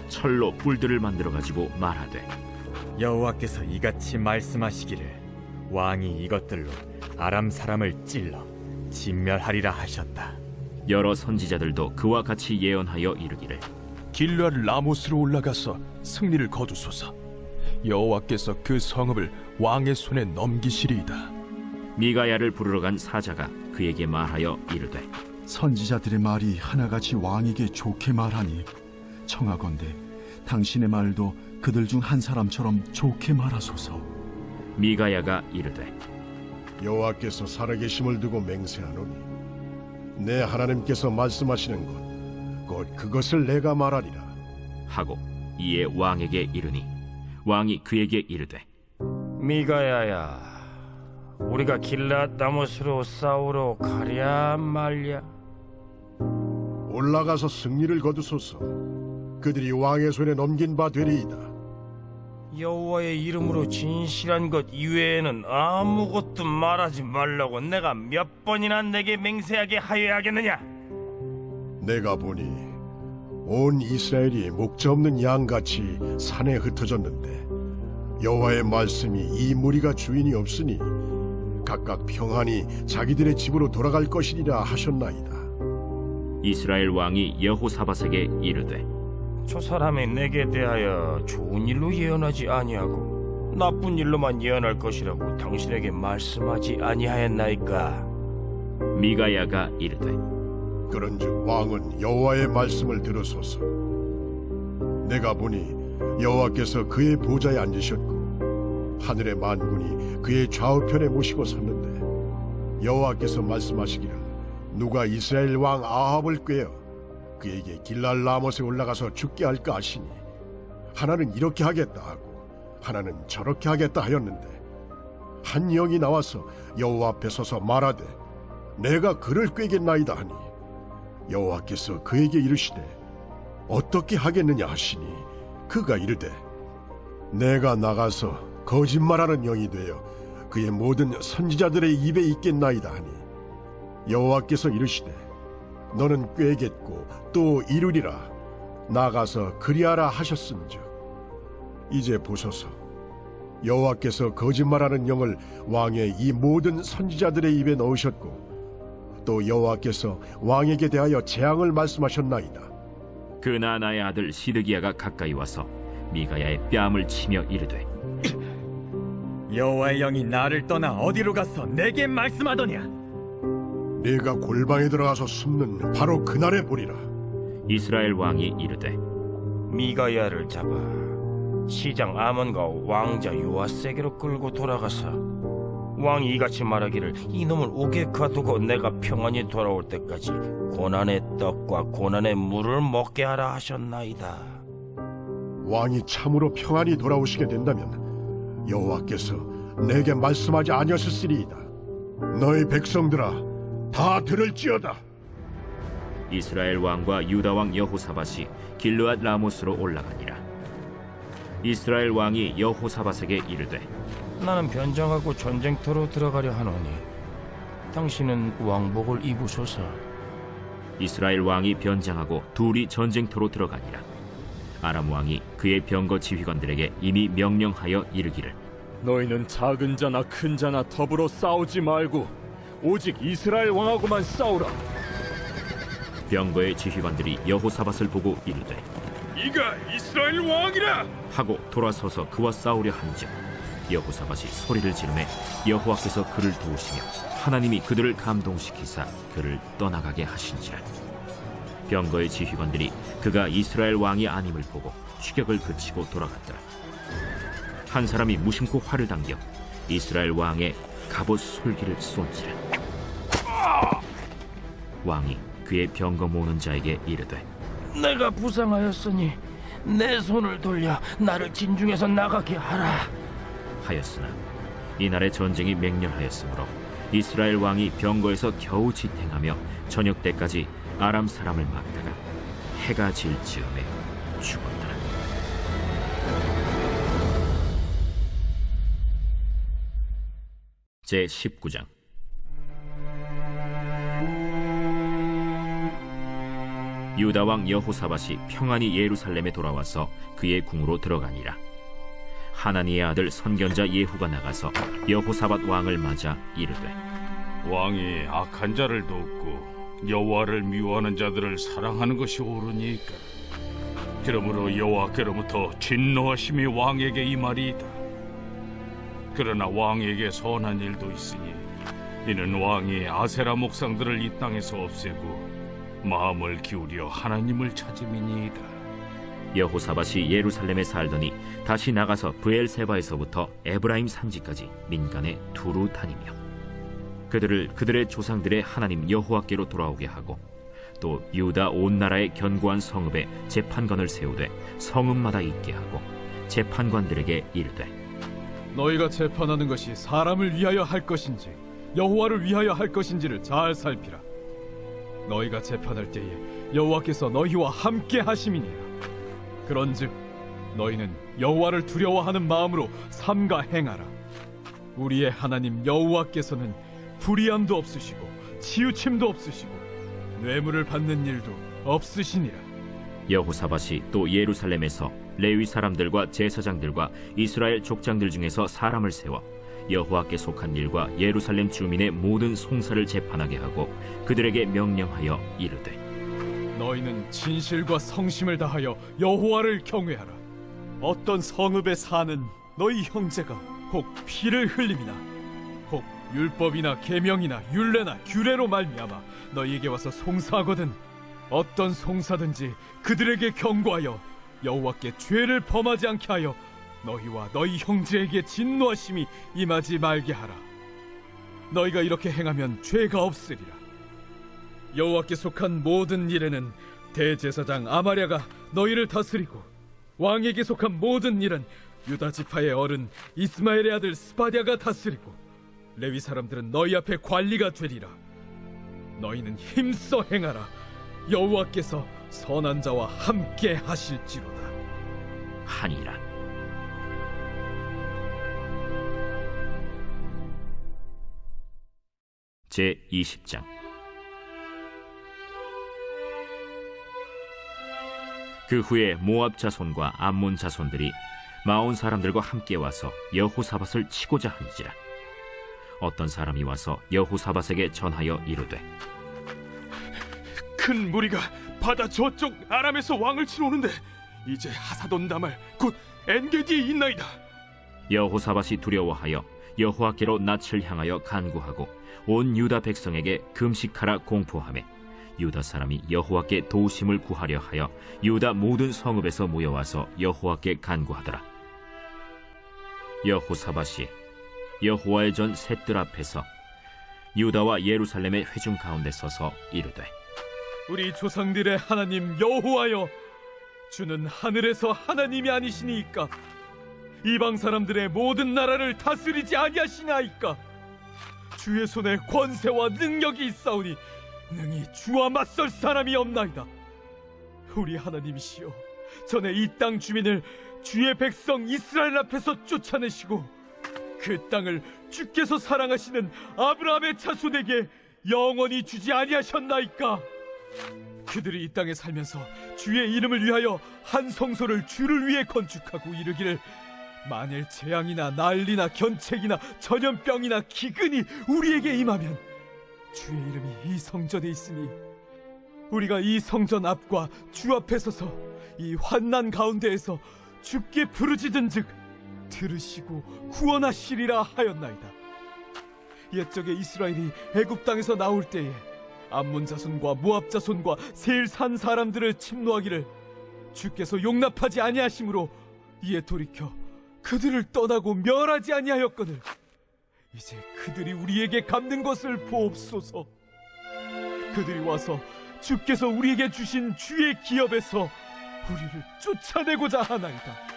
철로 뿔들을 만들어 가지고 말하되 여호와께서 이같이 말씀하시기를 왕이 이것들로 아람 사람을 찔러 진멸하리라 하셨다. 여러 선지자들도 그와 같이 예언하여 이르기를 길르앗 라못으로 올라가서 승리를 거두소서. 여호와께서 그 성읍을 왕의 손에 넘기시리이다. 미가야를 부르러 간 사자가 그에게 말하여 이르되 선지자들의 말이 하나같이 왕에게 좋게 말하니 청하건대 당신의 말도 그들 중 한 사람처럼 좋게 말하소서. 미가야가 이르되 여호와께서 살아계심을 두고 맹세하노니 내 하나님께서 말씀하시는 곧 그것을 내가 말하리라 하고 이에 왕에게 이르니 왕이 그에게 이르되 미가야야, 우리가 길르앗 라못으로 싸우러 가랴 말랴? 올라가서 승리를 거두소서. 그들이 왕의 손에 넘긴 바 되리이다. 여호와의 이름으로 진실한 것 이외에는 아무것도 말하지 말라고 내가 몇 번이나 내게 맹세하게 하여야 하겠느냐? 내가 보니 온 이스라엘이 목자 없는 양같이 산에 흩어졌는데 여호와의 말씀이 이 무리가 주인이 없으니 각각 평안히 자기들의 집으로 돌아갈 것이리라 하셨나이다. 이스라엘 왕이 여호사밧에게 이르되 저 사람이 내게 대하여 좋은 일로 예언하지 아니하고 나쁜 일로만 예언할 것이라고 당신에게 말씀하지 아니하였나이까? 미가야가 이르되 그런즉 왕은 여호와의 말씀을 들으소서. 내가 보니 여호와께서 그의 보좌에 앉으셨고 하늘의 만군이 그의 좌우편에 모시고 섰는데 여호와께서 말씀하시기를 누가 이스라엘 왕 아합을 꾀어 그에게 길르앗 라못에 올라가서 죽게 할까 하시니 하나는 이렇게 하겠다 하고 하나는 저렇게 하겠다 하였는데 한 영이 나와서 여호와 앞에 서서 말하되 내가 그를 꾀겠나이다 하니 여호와께서 그에게 이르시되 어떻게 하겠느냐 하시니 그가 이르되 내가 나가서 거짓말하는 영이 되어 그의 모든 선지자들의 입에 있겠나이다 하니 여호와께서 이르시되 너는 꾀겠고 또 이루리라 나가서 그리하라 하셨음즉 이제 보소서 여호와께서 거짓말하는 영을 왕의 이 모든 선지자들의 입에 넣으셨고 또 여호와께서 왕에게 대하여 재앙을 말씀하셨나이다. 그 나나의 아들 시드기야가 가까이 와서 미가야의 뺨을 치며 이르되 여호와의 영이 나를 떠나 어디로 가서 내게 말씀하더냐? 네가 골방에 들어가서 숨는 바로 그날에 보리라. 이스라엘 왕이 이르되 미가야를 잡아 시장 아몬과 왕자 요아세게로 끌고 돌아가서 왕이 이같이 말하기를 이놈을 옥에 가두고 내가 평안히 돌아올 때까지 고난의 떡과 고난의 물을 먹게 하라 하셨나이다. 왕이 참으로 평안히 돌아오시게 된다면 여호와께서 내게 말씀하지 아니하셨으리이다. 너희 백성들아 다 들을지어다. 이스라엘 왕과 유다 왕 여호사밧이 길르앗 라모스로 올라가니라. 이스라엘 왕이 여호사밧에게 이르되 나는 변장하고 전쟁터로 들어가려 하노니 당신은 왕복을 입으소서. 이스라엘 왕이 변장하고 둘이 전쟁터로 들어가니라. 아람 왕이 그의 병거 지휘관들에게 이미 명령하여 이르기를 너희는 작은 자나 큰 자나 더불어 싸우지 말고 오직 이스라엘 왕하고만 싸우라. 병거의 지휘관들이 여호사밧을 보고 이르되 이가 이스라엘 왕이라 하고 돌아서서 그와 싸우려 한즉 여호사밧이 소리를 지르매 여호와께서 그를 도우시며 하나님이 그들을 감동시키사 그를 떠나가게 하신지라. 병거의 지휘관들이 그가 이스라엘 왕이 아님을 보고 추격을 그치고 돌아갔더라. 한 사람이 무심코 활을 당겨 이스라엘 왕의 갑옷 솔기를 쏜지라. 왕이 그의 병거 모는 자에게 이르되 내가 부상하였으니 내 손을 돌려 나를 진중에서 나가게 하라 하였으나 이날의 전쟁이 맹렬하였으므로 이스라엘 왕이 병거에서 겨우 지탱하며 저녁 때까지 아람 사람을 막다가 해가 질 즈음에 죽었더라. 제 19장. 유다 왕 여호사밧이 평안히 예루살렘에 돌아와서 그의 궁으로 들어가니라. 하나니의 아들 선견자 예후가 나가서 여호사밧 왕을 맞아 이르되 왕이 악한 자를 돕고 여호와를 미워하는 자들을 사랑하는 것이 옳으니까 그러므로 여호와께로부터 진노하심이 왕에게 임하리이다. 그러나 왕에게 선한 일도 있으니 이는 왕이 아세라 목상들을 이 땅에서 없애고 마음을 기울여 하나님을 찾음이니이다. 여호사밧이 예루살렘에 살더니 다시 나가서 브엘세바에서부터 에브라임 산지까지 민간에 두루 다니며 그들을 그들의 조상들의 하나님 여호와께로 돌아오게 하고 또 유다 온 나라의 견고한 성읍에 재판관을 세우되 성읍마다 있게 하고 재판관들에게 이르되 너희가 재판하는 것이 사람을 위하여 할 것인지 여호와를 위하여 할 것인지를 잘 살피라. 너희가 재판할 때에 여호와께서 너희와 함께 하심이니라. 그런즉 너희는 여호와를 두려워하는 마음으로 삼가 행하라. 우리의 하나님 여호와께서는 불의함도 없으시고 치우침도 없으시고 뇌물을 받는 일도 없으시니라. 여호사밧이 또 예루살렘에서 레위 사람들과 제사장들과 이스라엘 족장들 중에서 사람을 세워 여호와께 속한 일과 예루살렘 주민의 모든 송사를 재판하게 하고 그들에게 명령하여 이르되 너희는 진실과 성심을 다하여 여호와를 경외하라. 어떤 성읍에 사는 너희 형제가 혹 피를 흘림이나 혹 율법이나 계명이나 율례나 규례로 말미암아 너희에게 와서 송사하거든 어떤 송사든지 그들에게 경고하여 여호와께 죄를 범하지 않게 하여 너희와 너희 형제에게 진노하심이 임하지 말게 하라. 너희가 이렇게 행하면 죄가 없으리라. 여호와께 속한 모든 일에는 대제사장 아마랴가 너희를 다스리고 왕에게 속한 모든 일은 유다 지파의 어른 이스마엘의 아들 스바랴가 다스리고 레위 사람들은 너희 앞에 관리가 되리라. 너희는 힘써 행하라. 여호와께서 선한 자와 함께 하실지로다 하니라. 제 20장. 그 후에 모압 자손과 암몬 자손들이 마온 사람들과 함께 와서 여호사밧을 치고자 한지라. 어떤 사람이 와서 여호사밧에게 전하여 이르되, 큰 무리가 바다 저쪽 아람에서 왕을 치러 오는데 이제 하사돈 다말 곧 엔게디에 있나이다. 여호사밧이 두려워하여 여호와께로 낯을 향하여 간구하고 온 유다 백성에게 금식하라 공포하매 유다 사람이 여호와께 도우심을 구하려 하여 유다 모든 성읍에서 모여와서 여호와께 간구하더라. 여호사밧이 여호와의 전 셋들 앞에서 유다와 예루살렘의 회중 가운데 서서 이르되, 우리 조상들의 하나님 여호와여, 주는 하늘에서 하나님이 아니시니이까? 이방 사람들의 모든 나라를 다스리지 아니하시나이까? 주의 손에 권세와 능력이 있사오니 능히 주와 맞설 사람이 없나이다. 우리 하나님이시여, 전에 이 땅 주민을 주의 백성 이스라엘 앞에서 쫓아내시고 그 땅을 주께서 사랑하시는 아브라함의 자손에게 영원히 주지 아니하셨나이까? 그들이 이 땅에 살면서 주의 이름을 위하여 한 성소를 주를 위해 건축하고 이르기를, 만일 재앙이나 난리나 견책이나 전염병이나 기근이 우리에게 임하면 주의 이름이 이 성전에 있으니 우리가 이 성전 앞과 주 앞에 서서 이 환난 가운데에서 주께 부르짖은즉 들으시고 구원하시리라 하였나이다. 옛적에 이스라엘이 애굽 땅에서 나올 때에 암몬 자손과 모압 자손과 세일 산 사람들을 침노하기를 주께서 용납하지 아니하심으로 이에 돌이켜 그들을 떠나고 멸하지 아니하였거늘 이제 그들이 우리에게 갚는 것을 보옵소서. 그들이 와서 주께서 우리에게 주신 주의 기업에서 우리를 쫓아내고자 하나이다.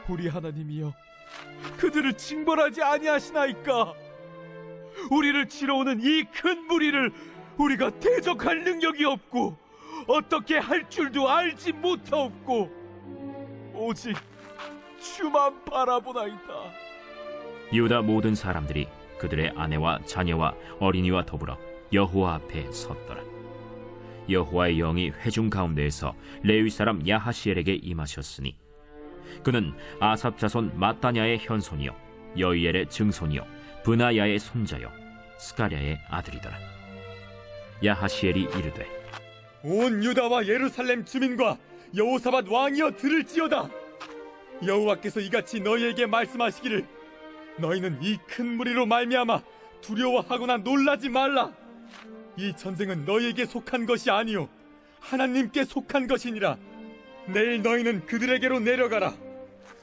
우리 하나님이여, 그들을 징벌하지 아니하시나이까? 우리를 치러 오는 이 큰 무리를 우리가 대적할 능력이 없고 어떻게 할 줄도 알지 못하옵고 오직 주만 바라보나이다. 유다 모든 사람들이 그들의 아내와 자녀와 어린이와 더불어 여호와 앞에 섰더라. 여호와의 영이 회중 가운데에서 레위 사람 야하시엘에게 임하셨으니 그는 아삽 자손 마따냐의 현손이요 여이엘의 증손이요 브나야의 손자요 스가랴의 아들이더라. 야하시엘이 이르되, 온 유다와 예루살렘 주민과 여호사밧 왕이여 들을지어다. 여호와께서 이같이 너희에게 말씀하시기를, 너희는 이 큰 무리로 말미암아 두려워하거나 놀라지 말라. 이 전쟁은 너희에게 속한 것이 아니요 하나님께 속한 것이니라. 내일 너희는 그들에게로 내려가라.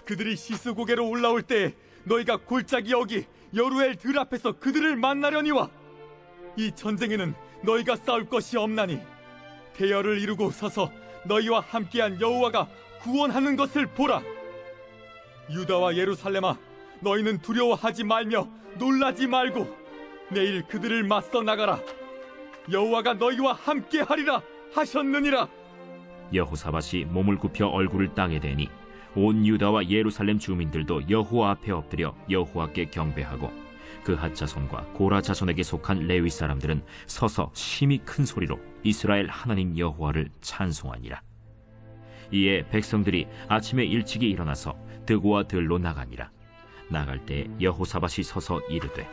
그들이 시스고개로 올라올 때에 너희가 골짜기 여기 여루엘 들 앞에서 그들을 만나려니와. 이 전쟁에는 너희가 싸울 것이 없나니 대열을 이루고 서서 너희와 함께한 여호와가 구원하는 것을 보라. 유다와 예루살렘아, 너희는 두려워하지 말며 놀라지 말고 내일 그들을 맞서 나가라. 여호와가 너희와 함께하리라 하셨느니라. 여호사밧이 몸을 굽혀 얼굴을 땅에 대니 온 유다와 예루살렘 주민들도 여호와 앞에 엎드려 여호와께 경배하고 그핫 자손과 고라 자손에게 속한 레위 사람들은 서서 심히 큰 소리로 이스라엘 하나님 여호와를 찬송하니라. 이에 백성들이 아침에 일찍이 일어나서 드고와 들로 나가니라. 나갈 때 여호사밧이 서서 이르되,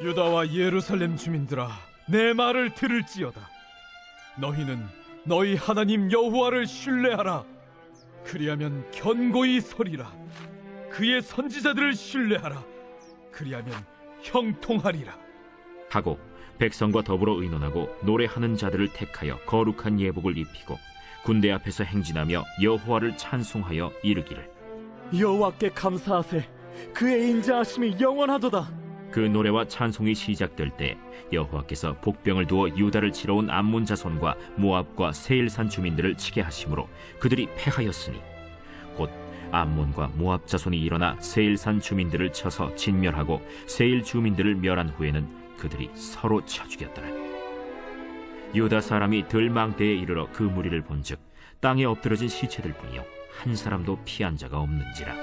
유다와 예루살렘 주민들아, 내 말을 들을지어다. 너희는 너희 하나님 여호와를 신뢰하라. 그리하면 견고히 서리라. 그의 선지자들을 신뢰하라. 그리하면 형통하리라. 하고 백성과 더불어 의논하고 노래하는 자들을 택하여 거룩한 예복을 입히고 군대 앞에서 행진하며 여호와를 찬송하여 이르기를, 여호와께 감사하세. 그의 인자하심이 영원하도다. 그 노래와 찬송이 시작될 때 여호와께서 복병을 두어 유다를 치러 온 암몬 자손과 모압과 세일산 주민들을 치게 하심으로 그들이 패하였으니 곧 암몬과 모압 자손이 일어나 세일산 주민들을 쳐서 진멸하고 세일 주민들을 멸한 후에는 그들이 서로 쳐 죽였더라. 유다 사람이 들망대에 이르러 그 무리를 본즉 땅에 엎드러진 시체들 뿐이요 한 사람도 피한 자가 없는지라.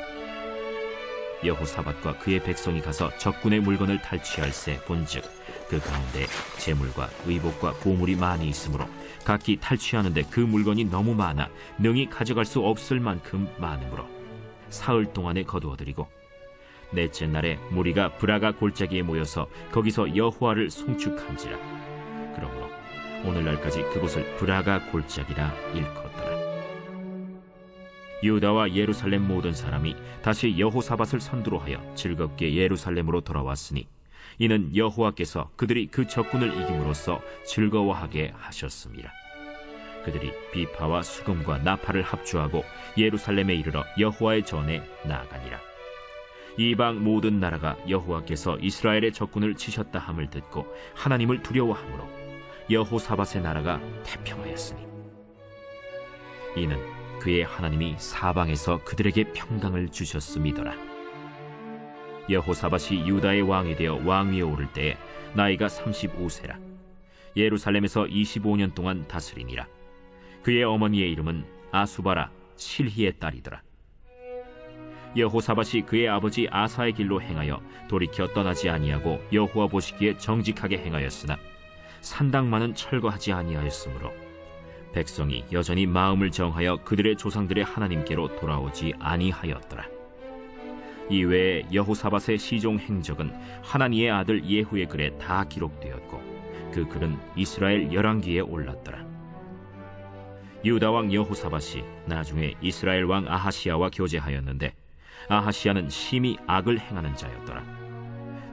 여호사밧과 그의 백성이 가서 적군의 물건을 탈취할세 본즉 그 가운데 재물과 의복과 보물이 많이 있으므로 각기 탈취하는데 그 물건이 너무 많아 능히 가져갈 수 없을 만큼 많으므로 사흘 동안에 거두어들이고 넷째 날에 무리가 브라가 골짜기에 모여서 거기서 여호와를 송축한지라. 그러므로 오늘날까지 그곳을 브라가 골짜기라 일컫더라. 유다와 예루살렘 모든 사람이 다시 여호사밧을 선두로 하여 즐겁게 예루살렘으로 돌아왔으니 이는 여호와께서 그들이 그 적군을 이김으로써 즐거워하게 하셨습니다. 그들이 비파와 수금과 나팔을 합주하고 예루살렘에 이르러 여호와의 전에 나아가니라. 이방 모든 나라가 여호와께서 이스라엘의 적군을 치셨다 함을 듣고 하나님을 두려워하므로 여호사밧의 나라가 태평하였으니 이는 그의 하나님이 사방에서 그들에게 평강을 주셨음이더라. 여호사밧이 유다의 왕이 되어 왕위에 오를 때에 나이가 35세라. 예루살렘에서 25년 동안 다스리니라. 그의 어머니의 이름은 아수바라 실히의 딸이더라. 여호사밧이 그의 아버지 아사의 길로 행하여 돌이켜 떠나지 아니하고 여호와 보시기에 정직하게 행하였으나 산당만은 철거하지 아니하였으므로 백성이 여전히 마음을 정하여 그들의 조상들의 하나님께로 돌아오지 아니하였더라. 이외에 여호사밧의 시종 행적은 하나니의 아들 예후의 글에 다 기록되었고 그 글은 이스라엘 열왕기에 올랐더라. 유다 왕 여호사밧이 나중에 이스라엘 왕 아하시야와 교제하였는데 아하시야는 심히 악을 행하는 자였더라.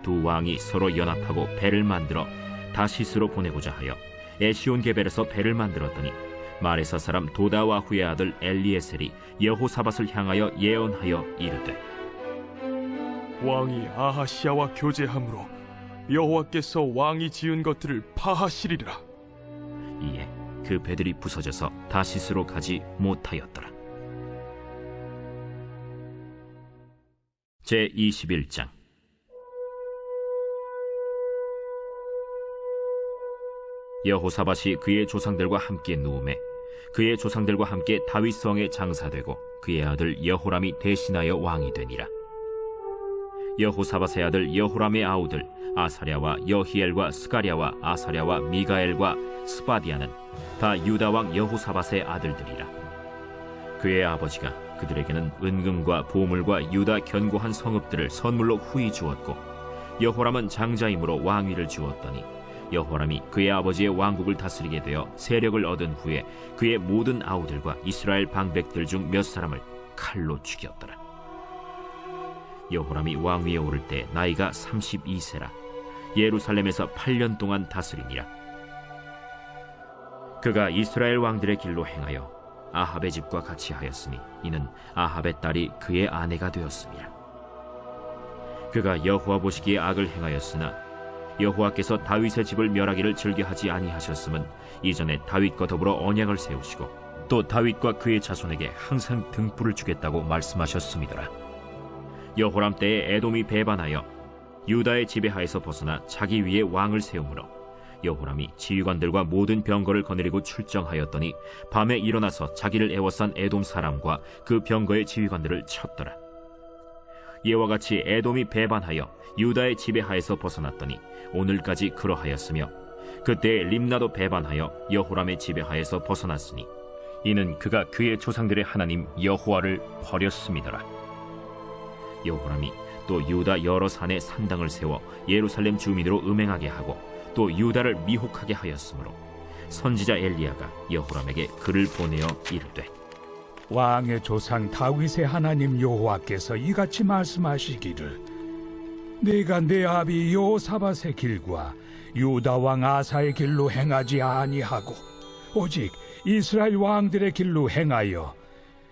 두 왕이 서로 연합하고 배를 만들어 다시스로 보내고자 하여 에시온 게벨에서 배를 만들었더니 마레사 사람 도다와후의 아들 엘리에셀이 여호사밧을 향하여 예언하여 이르되 왕이 아하시야와 교제함으로 여호와께서 왕이 지은 것들을 파하시리라. 이에 그 배들이 부서져서 다시스로 가지 못하였더라. 제21장. 여호사밧이 그의 조상들과 함께 누우매 그의 조상들과 함께 다윗성에 장사되고 그의 아들 여호람이 대신하여 왕이 되니라. 여호사밧의 아들 여호람의 아우들 아사랴와 여히엘과 스가랴와 아사랴와 미가엘과 스바디아는 다 유다 왕 여호사밧의 아들들이라. 그의 아버지가 그들에게는 은금과 보물과 유다 견고한 성읍들을 선물로 후히 주었고 여호람은 장자이므로 왕위를 주었더니 여호람이 그의 아버지의 왕국을 다스리게 되어 세력을 얻은 후에 그의 모든 아우들과 이스라엘 방백들 중 몇 사람을 칼로 죽였더라. 여호람이 왕위에 오를 때 나이가 32세라. 예루살렘에서 8년 동안 다스리니라. 그가 이스라엘 왕들의 길로 행하여 아합의 집과 같이 하였으니 이는 아합의 딸이 그의 아내가 되었습니다. 그가 여호와 보시기에 악을 행하였으나 여호와께서 다윗의 집을 멸하기를 즐겨하지 아니하셨음은 이전에 다윗과 더불어 언약을 세우시고 또 다윗과 그의 자손에게 항상 등불을 주겠다고 말씀하셨음이더라. 여호람 때에 에돔이 배반하여 유다의 지배하에서 벗어나 자기 위에 왕을 세우므로 여호람이 지휘관들과 모든 병거를 거느리고 출정하였더니 밤에 일어나서 자기를 애워싼 에돔 사람과 그 병거의 지휘관들을 쳤더라. 이와 같이 에돔이 배반하여 유다의 지배하에서 벗어났더니 오늘까지 그러하였으며 그때 림나도 배반하여 여호람의 지배하에서 벗어났으니 이는 그가 그의 조상들의 하나님 여호와를 버렸음이더라. 여호람이 또 유다 여러 산에 산당을 세워 예루살렘 주민으로 음행하게 하고 또 유다를 미혹하게 하였으므로 선지자 엘리야가 여호람에게 글을 보내어 이르되 왕의 조상 다윗의 하나님 여호와께서 이같이 말씀하시기를 내가 내 아비 여호사밧의 길과 유다 왕 아사의 길로 행하지 아니하고 오직 이스라엘 왕들의 길로 행하여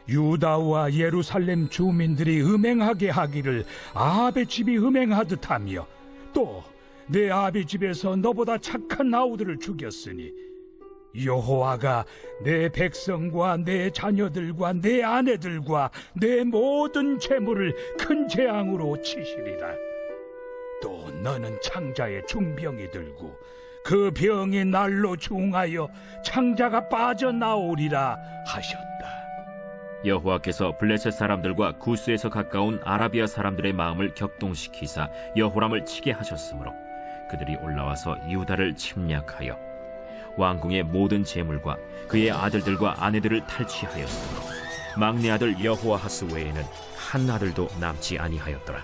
유다와 예루살렘 주민들이 음행하게 하기를 아합의 집이 음행하듯 하며 또 내 아비 집에서 너보다 착한 아우들을 죽였으니 여호와가 내 백성과 내 자녀들과 내 아내들과 내 모든 재물을 큰 재앙으로 치시리라. 또 너는 창자에 중병이 들고 그 병이 날로 중하여 창자가 빠져나오리라 하셨다. 여호와께서 블레셋 사람들과 구스에서 가까운 아라비아 사람들의 마음을 격동시키사 여호람을 치게 하셨으므로 그들이 올라와서 유다를 침략하여 왕궁의 모든 재물과 그의 아들들과 아내들을 탈취하였으므로 막내 아들 여호아하스 외에는 한 아들도 남지 아니하였더라.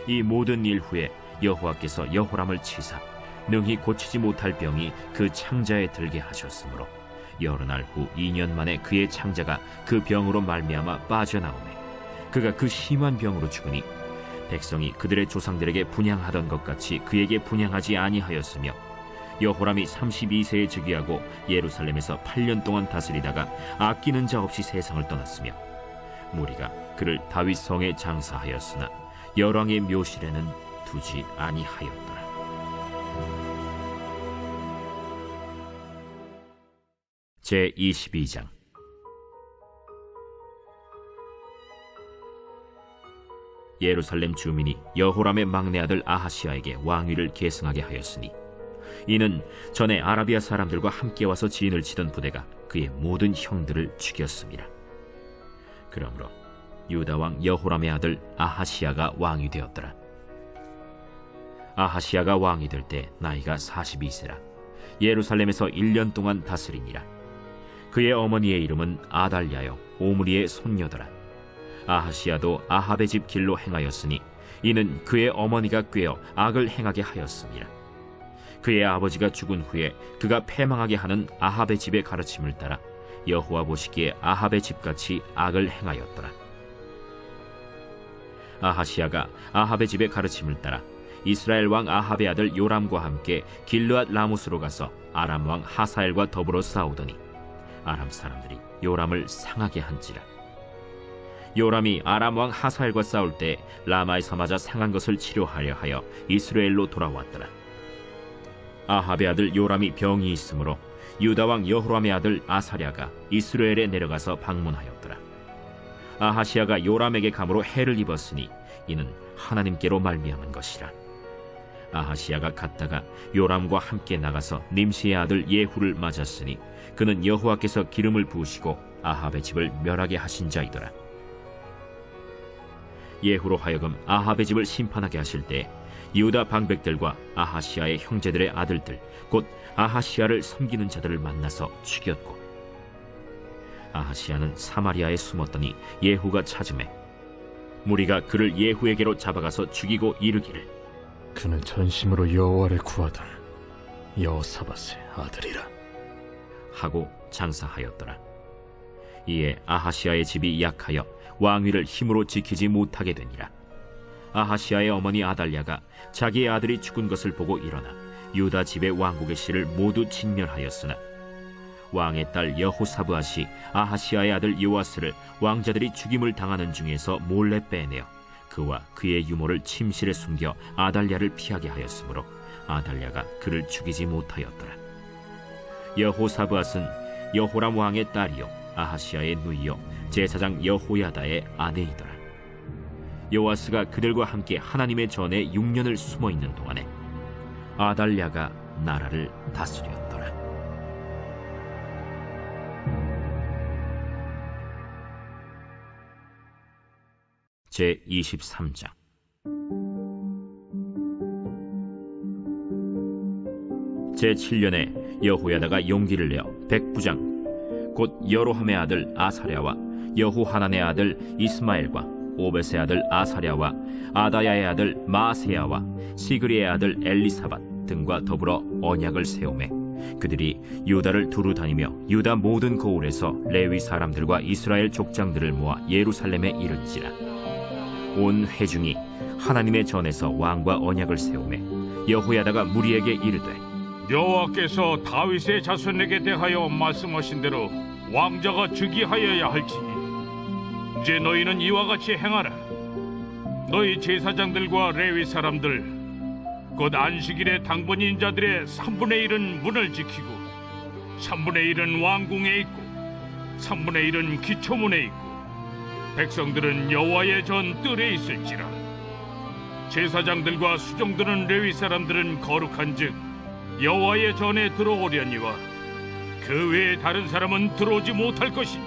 이 모든 일 후에 여호와께서 여호람을 치사 능히 고치지 못할 병이 그 창자에 들게 하셨으므로 여러 날 후 2년 만에 그의 창자가 그 병으로 말미암아 빠져나오매 그가 그 심한 병으로 죽으니 백성이 그들의 조상들에게 분향하던 것 같이 그에게 분향하지 아니하였으며 여호람이 32세에 즉위하고 예루살렘에서 8년 동안 다스리다가 아끼는 자 없이 세상을 떠났으며 무리가 그를 다윗 성에 장사하였으나 열왕의 묘실에는 두지 아니하였더라. 제 22장. 예루살렘 주민이 여호람의 막내 아들 아하시아에게 왕위를 계승하게 하였으니 이는 전에 아라비아 사람들과 함께 와서 진을 치던 부대가 그의 모든 형들을 죽였습니다. 그러므로 유다 왕 여호람의 아들 아하시아가 왕이 되었더라. 아하시아가 왕이 될 때 나이가 42세라 예루살렘에서 1년 동안 다스리니라. 그의 어머니의 이름은 아달랴요 오므리의 손녀더라. 아하시아도 아합의 집 길로 행하였으니 이는 그의 어머니가 꾀어 악을 행하게 하였습니다. 그의 아버지가 죽은 후에 그가 패망하게 하는 아합의 집의 가르침을 따라 여호와 보시기에 아합의 집같이 악을 행하였더라. 아하시아가 아합의 집의 가르침을 따라 이스라엘 왕 아합의 아들 요람과 함께 길르앗 라무스로 가서 아람 왕 하사엘과 더불어 싸우더니 아람 사람들이 요람을 상하게 한지라. 요람이 아람 왕 하사엘과 싸울 때 라마에서 맞아 상한 것을 치료하려 하여 이스라엘로 돌아왔더라. 아합의 아들 요람이 병이 있으므로 유다 왕 여호람의 아들 아사랴가 이스라엘에 내려가서 방문하였더라. 아하시아가 요람에게 감으로 해를 입었으니 이는 하나님께로 말미암은 것이라. 아하시아가 갔다가 요람과 함께 나가서 님시의 아들 예후를 맞았으니 그는 여호와께서 기름을 부으시고 아합의 집을 멸하게 하신 자이더라. 예후로 하여금 아합의 집을 심판하게 하실 때 유다 방백들과 아하시아의 형제들의 아들들 곧 아하시아를 섬기는 자들을 만나서 죽였고 아하시아는 사마리아에 숨었더니 예후가 찾음에 무리가 그를 예후에게로 잡아가서 죽이고 이르기를 그는 전심으로 여호와를 구하던 여호사밧의 아들이라 하고 장사하였더라. 이에 아하시아의 집이 약하여 왕위를 힘으로 지키지 못하게 되니라. 아하시아의 어머니 아달랴가 자기의 아들이 죽은 것을 보고 일어나 유다 집의 왕국의 씨를 모두 진멸하였으나 왕의 딸 여호사브앗이 아하시아의 아들 요아스를 왕자들이 죽임을 당하는 중에서 몰래 빼내어 그와 그의 유모를 침실에 숨겨 아달랴를 피하게 하였으므로 아달랴가 그를 죽이지 못하였더라. 여호사브앗은 여호람 왕의 딸이요 아하시아의 누이요 제사장 여호야다의 아내이더라. 요아스가 그들과 함께 하나님의 전에 6년을 숨어있는 동안에 아달랴가 나라를 다스렸더라. 제 23장. 제 7년에 여호야다가 용기를 내어 백부장 곧 여로함의 아들 아사랴와 여호하난의 아들 이스마엘과 오벳의 아들 아사랴와 아다야의 아들 마아세야와 시그리의 아들 엘리사밧 등과 더불어 언약을 세우매 그들이 유다를 두루 다니며 유다 모든 고을에서 레위 사람들과 이스라엘 족장들을 모아 예루살렘에 이른지라. 온 회중이 하나님의 전에서 왕과 언약을 세우매 여호야다가 무리에게 이르되 여호와께서 다윗의 자손에게 대하여 말씀하신 대로 왕자가 즉위하여야 할지니 이제 너희는 이와 같이 행하라. 너희 제사장들과 레위 사람들 곧 안식일의 당번인 자들의 3분의 1은 문을 지키고 3분의 1은 왕궁에 있고 3분의 1은 기초문에 있고 백성들은 여호와의 전 뜰에 있을지라. 제사장들과 수종드는 레위 사람들은 거룩한즉 여호와의 전에 들어오려니와 그 외에 다른 사람은 들어오지 못할 것이니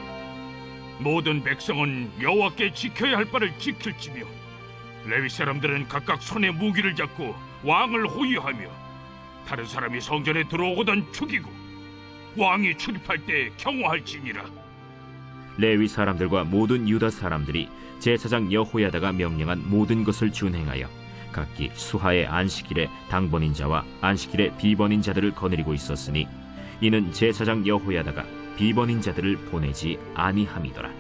모든 백성은 여호와께 지켜야 할 바를 지킬지며 레위 사람들은 각각 손에 무기를 잡고 왕을 호위하며 다른 사람이 성전에 들어오거든 죽이고 왕이 출입할 때 경호할지니라. 레위 사람들과 모든 유다 사람들이 제사장 여호야다가 명령한 모든 것을 준행하여 각기 수하의 안식일에 당번인 자와 안식일에 비번인 자들을 거느리고 있었으니 이는 제사장 여호야다가 비번인 자들을 보내지 아니함이더라.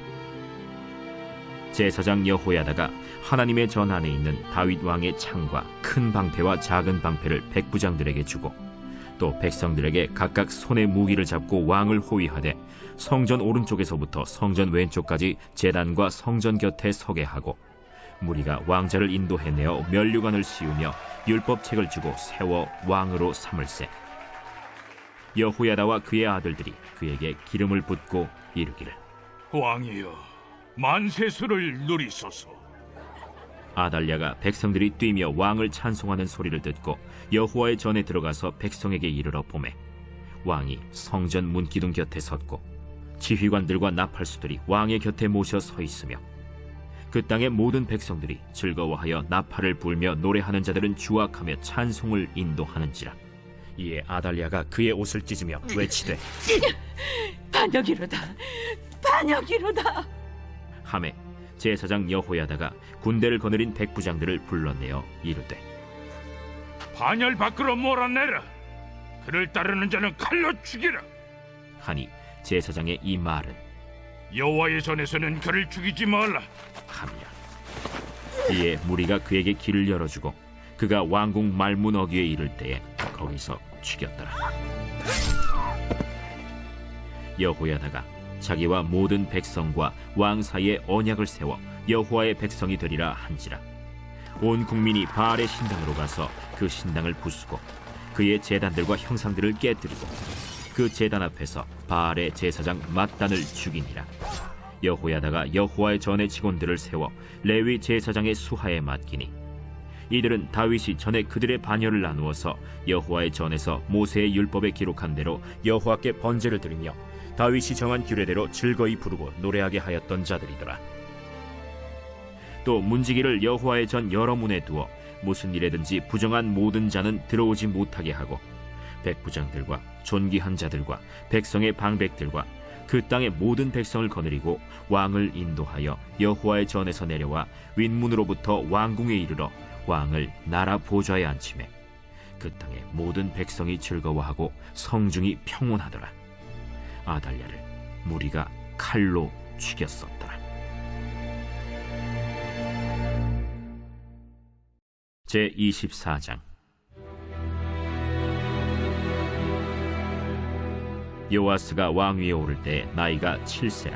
제사장 여호야다가 하나님의 전 안에 있는 다윗 왕의 창과 큰 방패와 작은 방패를 백부장들에게 주고 또 백성들에게 각각 손에 무기를 잡고 왕을 호위하되 성전 오른쪽에서부터 성전 왼쪽까지 제단과 성전 곁에 서게 하고 무리가 왕자를 인도해내어 면류관을 씌우며 율법책을 주고 세워 왕으로 삼을세. 여호야다와 그의 아들들이 그에게 기름을 붓고 이르기를 왕이여 만세수를 누리소서. 아달랴가 백성들이 뛰며 왕을 찬송하는 소리를 듣고 여호와의 전에 들어가서 백성에게 이르러 보매 왕이 성전 문기둥 곁에 섰고 지휘관들과 나팔수들이 왕의 곁에 모셔 서 있으며 그 땅의 모든 백성들이 즐거워하여 나팔을 불며 노래하는 자들은 주악하며 찬송을 인도하는지라. 이에 아달랴가 그의 옷을 찢으며 외치되 반역이로다 반역이로다 하매 제사장 여호야다가 군대를 거느린 백부장들을 불러내어 이르되 반열 밖으로 몰아내라. 그를 따르는 자는 칼로 죽이라. 하니 제사장의 이 말은 여호와의 전에서는 그를 죽이지 말라 하니라. 이에 무리가 그에게 길을 열어주고 그가 왕궁 말문 어귀에 이를 때에 거기서 죽였더라. 여호야다가 자기와 모든 백성과 왕 사이에 언약을 세워 여호와의 백성이 되리라 한지라. 온 국민이 바알의 신당으로 가서 그 신당을 부수고 그의 제단들과 형상들을 깨뜨리고 그 제단 앞에서 바알의 제사장 mat단을 죽이니라. 여호야다가 여호와의 전의 직원들을 세워 레위 제사장의 수하에 맡기니 이들은 다윗이 전에 그들의 반열을 나누어서 여호와의 전에서 모세의 율법에 기록한 대로 여호와께 번제를 드리며 다윗이 정한 규례대로 즐거이 부르고 노래하게 하였던 자들이더라. 또 문지기를 여호와의 전 여러 문에 두어 무슨 일에든지 부정한 모든 자는 들어오지 못하게 하고 백부장들과 존귀한 자들과 백성의 방백들과 그 땅의 모든 백성을 거느리고 왕을 인도하여 여호와의 전에서 내려와 윗문으로부터 왕궁에 이르러 왕을 나라 보좌에 앉히매 그 땅의 모든 백성이 즐거워하고 성중이 평온하더라. 아달랴를 무리가 칼로 죽였었더라. 제24장. 요아스가 왕위에 오를 때 나이가 7세라.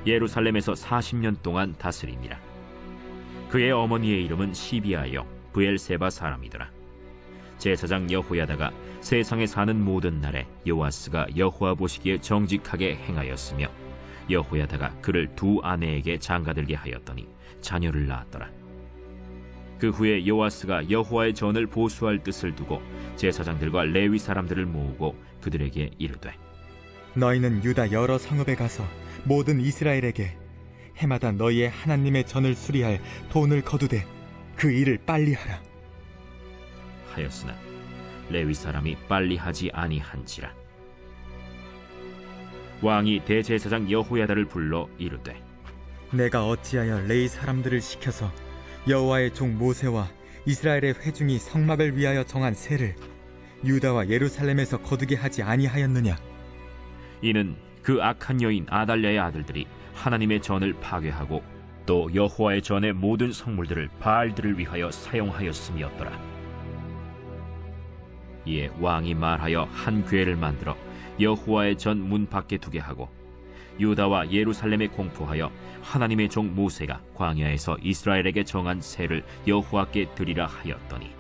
예루살렘에서 40년 동안 다스리니라. 그의 어머니의 이름은 시비아여 브엘세바 사람이더라. 제사장 여호야다가 세상에 사는 모든 날에 요아스가 여호와 보시기에 정직하게 행하였으며 여호야다가 그를 두 아내에게 장가들게 하였더니 자녀를 낳았더라. 그 후에 요아스가 여호와의 전을 보수할 뜻을 두고 제사장들과 레위 사람들을 모으고 그들에게 이르되 너희는 유다 여러 성읍에 가서 모든 이스라엘에게 해마다 너희의 하나님의 전을 수리할 돈을 거두되 그 일을 빨리 하라 하였으나 레위 사람이 빨리 하지 아니한지라. 왕이 대제사장 여호야다를 불러 이르되 내가 어찌하여 레위 사람들을 시켜서 여호와의 종 모세와 이스라엘의 회중이 성막을 위하여 정한 세를 유다와 예루살렘에서 거두게 하지 아니하였느냐. 이는 그 악한 여인 아달랴의 아들들이 하나님의 전을 파괴하고 또 여호와의 전의 모든 성물들을 바알들을 위하여 사용하였음이었더라. 이에 왕이 말하여 한 궤를 만들어 여호와의 전 문 밖에 두게 하고 유다와 예루살렘에 공포하여 하나님의 종 모세가 광야에서 이스라엘에게 정한 세를 여호와께 드리라 하였더니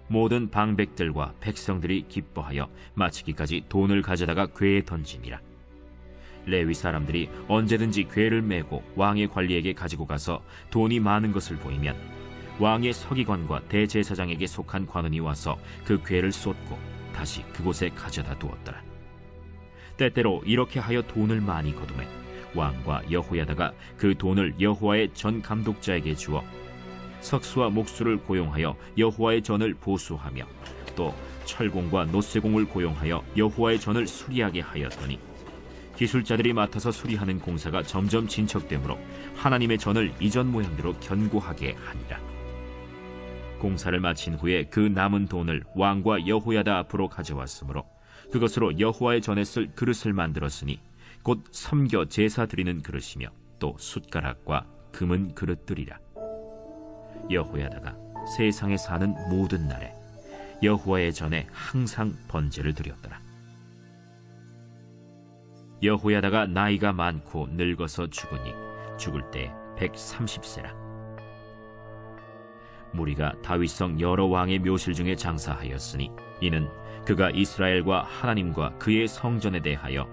모든 방백들과 백성들이 기뻐하여 마치기까지 돈을 가져다가 궤에 던지니라. 레위 사람들이 언제든지 궤를 메고 왕의 관리에게 가지고 가서 돈이 많은 것을 보이면 왕의 서기관과 대제사장에게 속한 관원이 와서 그 궤를 쏟고 다시 그곳에 가져다 두었더라. 때때로 이렇게 하여 돈을 많이 거두매 왕과 여호야다가 그 돈을 여호와의 전 감독자에게 주어 석수와 목수를 고용하여 여호와의 전을 보수하며 또 철공과 노쇠공을 고용하여 여호와의 전을 수리하게 하였더니 기술자들이 맡아서 수리하는 공사가 점점 진척되므로 하나님의 전을 이전 모양대로 견고하게 하니라. 공사를 마친 후에 그 남은 돈을 왕과 여호야다 앞으로 가져왔으므로 그것으로 여호와의 전에 쓸 그릇을 만들었으니 곧 섬겨 제사 드리는 그릇이며 또 숟가락과 금은 그릇들이라. 여호야다가 세상에 사는 모든 날에 여호와의 전에 항상 번제를 드렸더라. 여호야다가 나이가 많고 늙어서 죽으니 죽을 때 130세라. 무리가 다윗성 여러 왕의 묘실 중에 장사하였으니 이는 그가 이스라엘과 하나님과 그의 성전에 대하여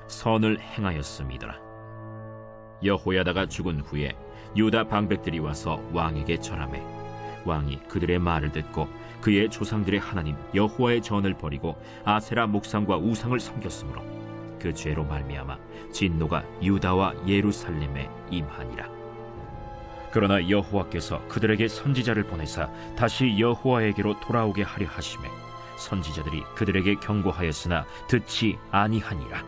선을 행하였음이더라. 여호야다가 죽은 후에 유다 방백들이 와서 왕에게 절하매 왕이 그들의 말을 듣고 그의 조상들의 하나님 여호와의 전을 버리고 아세라 목상과 우상을 섬겼으므로 그 죄로 말미암아 진노가 유다와 예루살렘에 임하니라. 그러나 여호와께서 그들에게 선지자를 보내사 다시 여호와에게로 돌아오게 하려 하시매 선지자들이 그들에게 경고하였으나 듣지 아니하니라.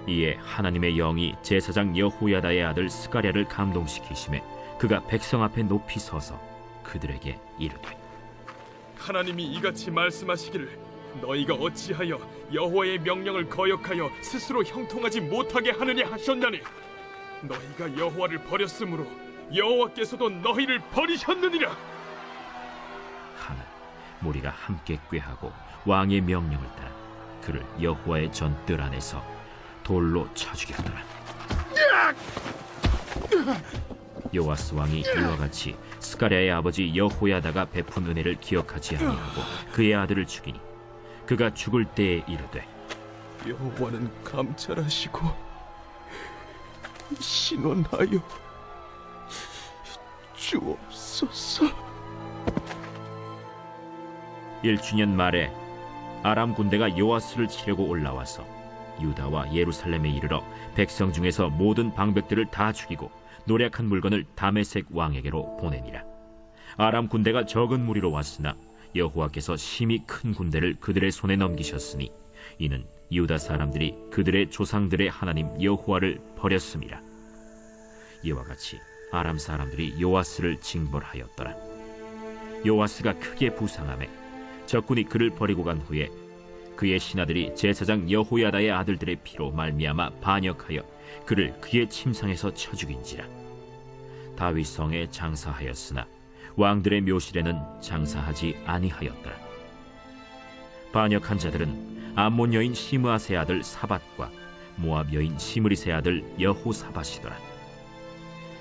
이에 하나님의 영이 제사장 여호야다의 아들 스가랴를 감동시키시매 그가 백성 앞에 높이 서서 그들에게 이르되 하나님이 이같이 말씀하시기를 너희가 어찌하여 여호와의 명령을 거역하여 스스로 형통하지 못하게 하느냐 하셨나니 너희가 여호와를 버렸으므로 여호와께서도 너희를 버리셨느니라. 하는 무리가 함께 꾀하고 왕의 명령을 따라 그를 여호와의 전 뜰 안에서 돌로 쳐 죽였더라. 요아스 왕이 이와 같이 스가랴의 아버지 여호야다가 베푼 은혜를 기억하지 아니하고 그의 아들을 죽이니 그가 죽을 때에 이르되 여호와는 감찰하시고 신원하여 주옵소서. 1주년 말에 아람 군대가 요아스를 치려고 올라와서 유다와 예루살렘에 이르러 백성 중에서 모든 방백들을 다 죽이고 노략한 물건을 다메섹 왕에게로 보내니라. 아람 군대가 적은 무리로 왔으나 여호와께서 심히 큰 군대를 그들의 손에 넘기셨으니 이는 유다 사람들이 그들의 조상들의 하나님 여호와를 버렸음이라. 이와 같이 아람 사람들이 요아스를 징벌하였더라. 요아스가 크게 부상하매 적군이 그를 버리고 간 후에 그의 신하들이 제사장 여호야다의 아들들의 피로 말미암아 반역하여 그를 그의 침상에서 쳐 죽인지라. 다윗 성에 장사하였으나 왕들의 묘실에는 장사하지 아니하였더라. 반역한 자들은 암몬 여인 시므아세 아들 사밧과 모압 여인 시므리세 아들 여호사밧이더라.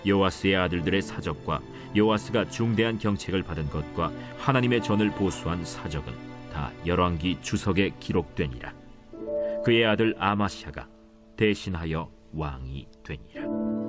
요아스의 아들들의 사적과 요아스가 중대한 경책을 받은 것과 하나님의 전을 보수한 사적은 다 열왕기 주석에 기록되니라. 그의 아들 아마샤가 대신하여 왕이 되니라.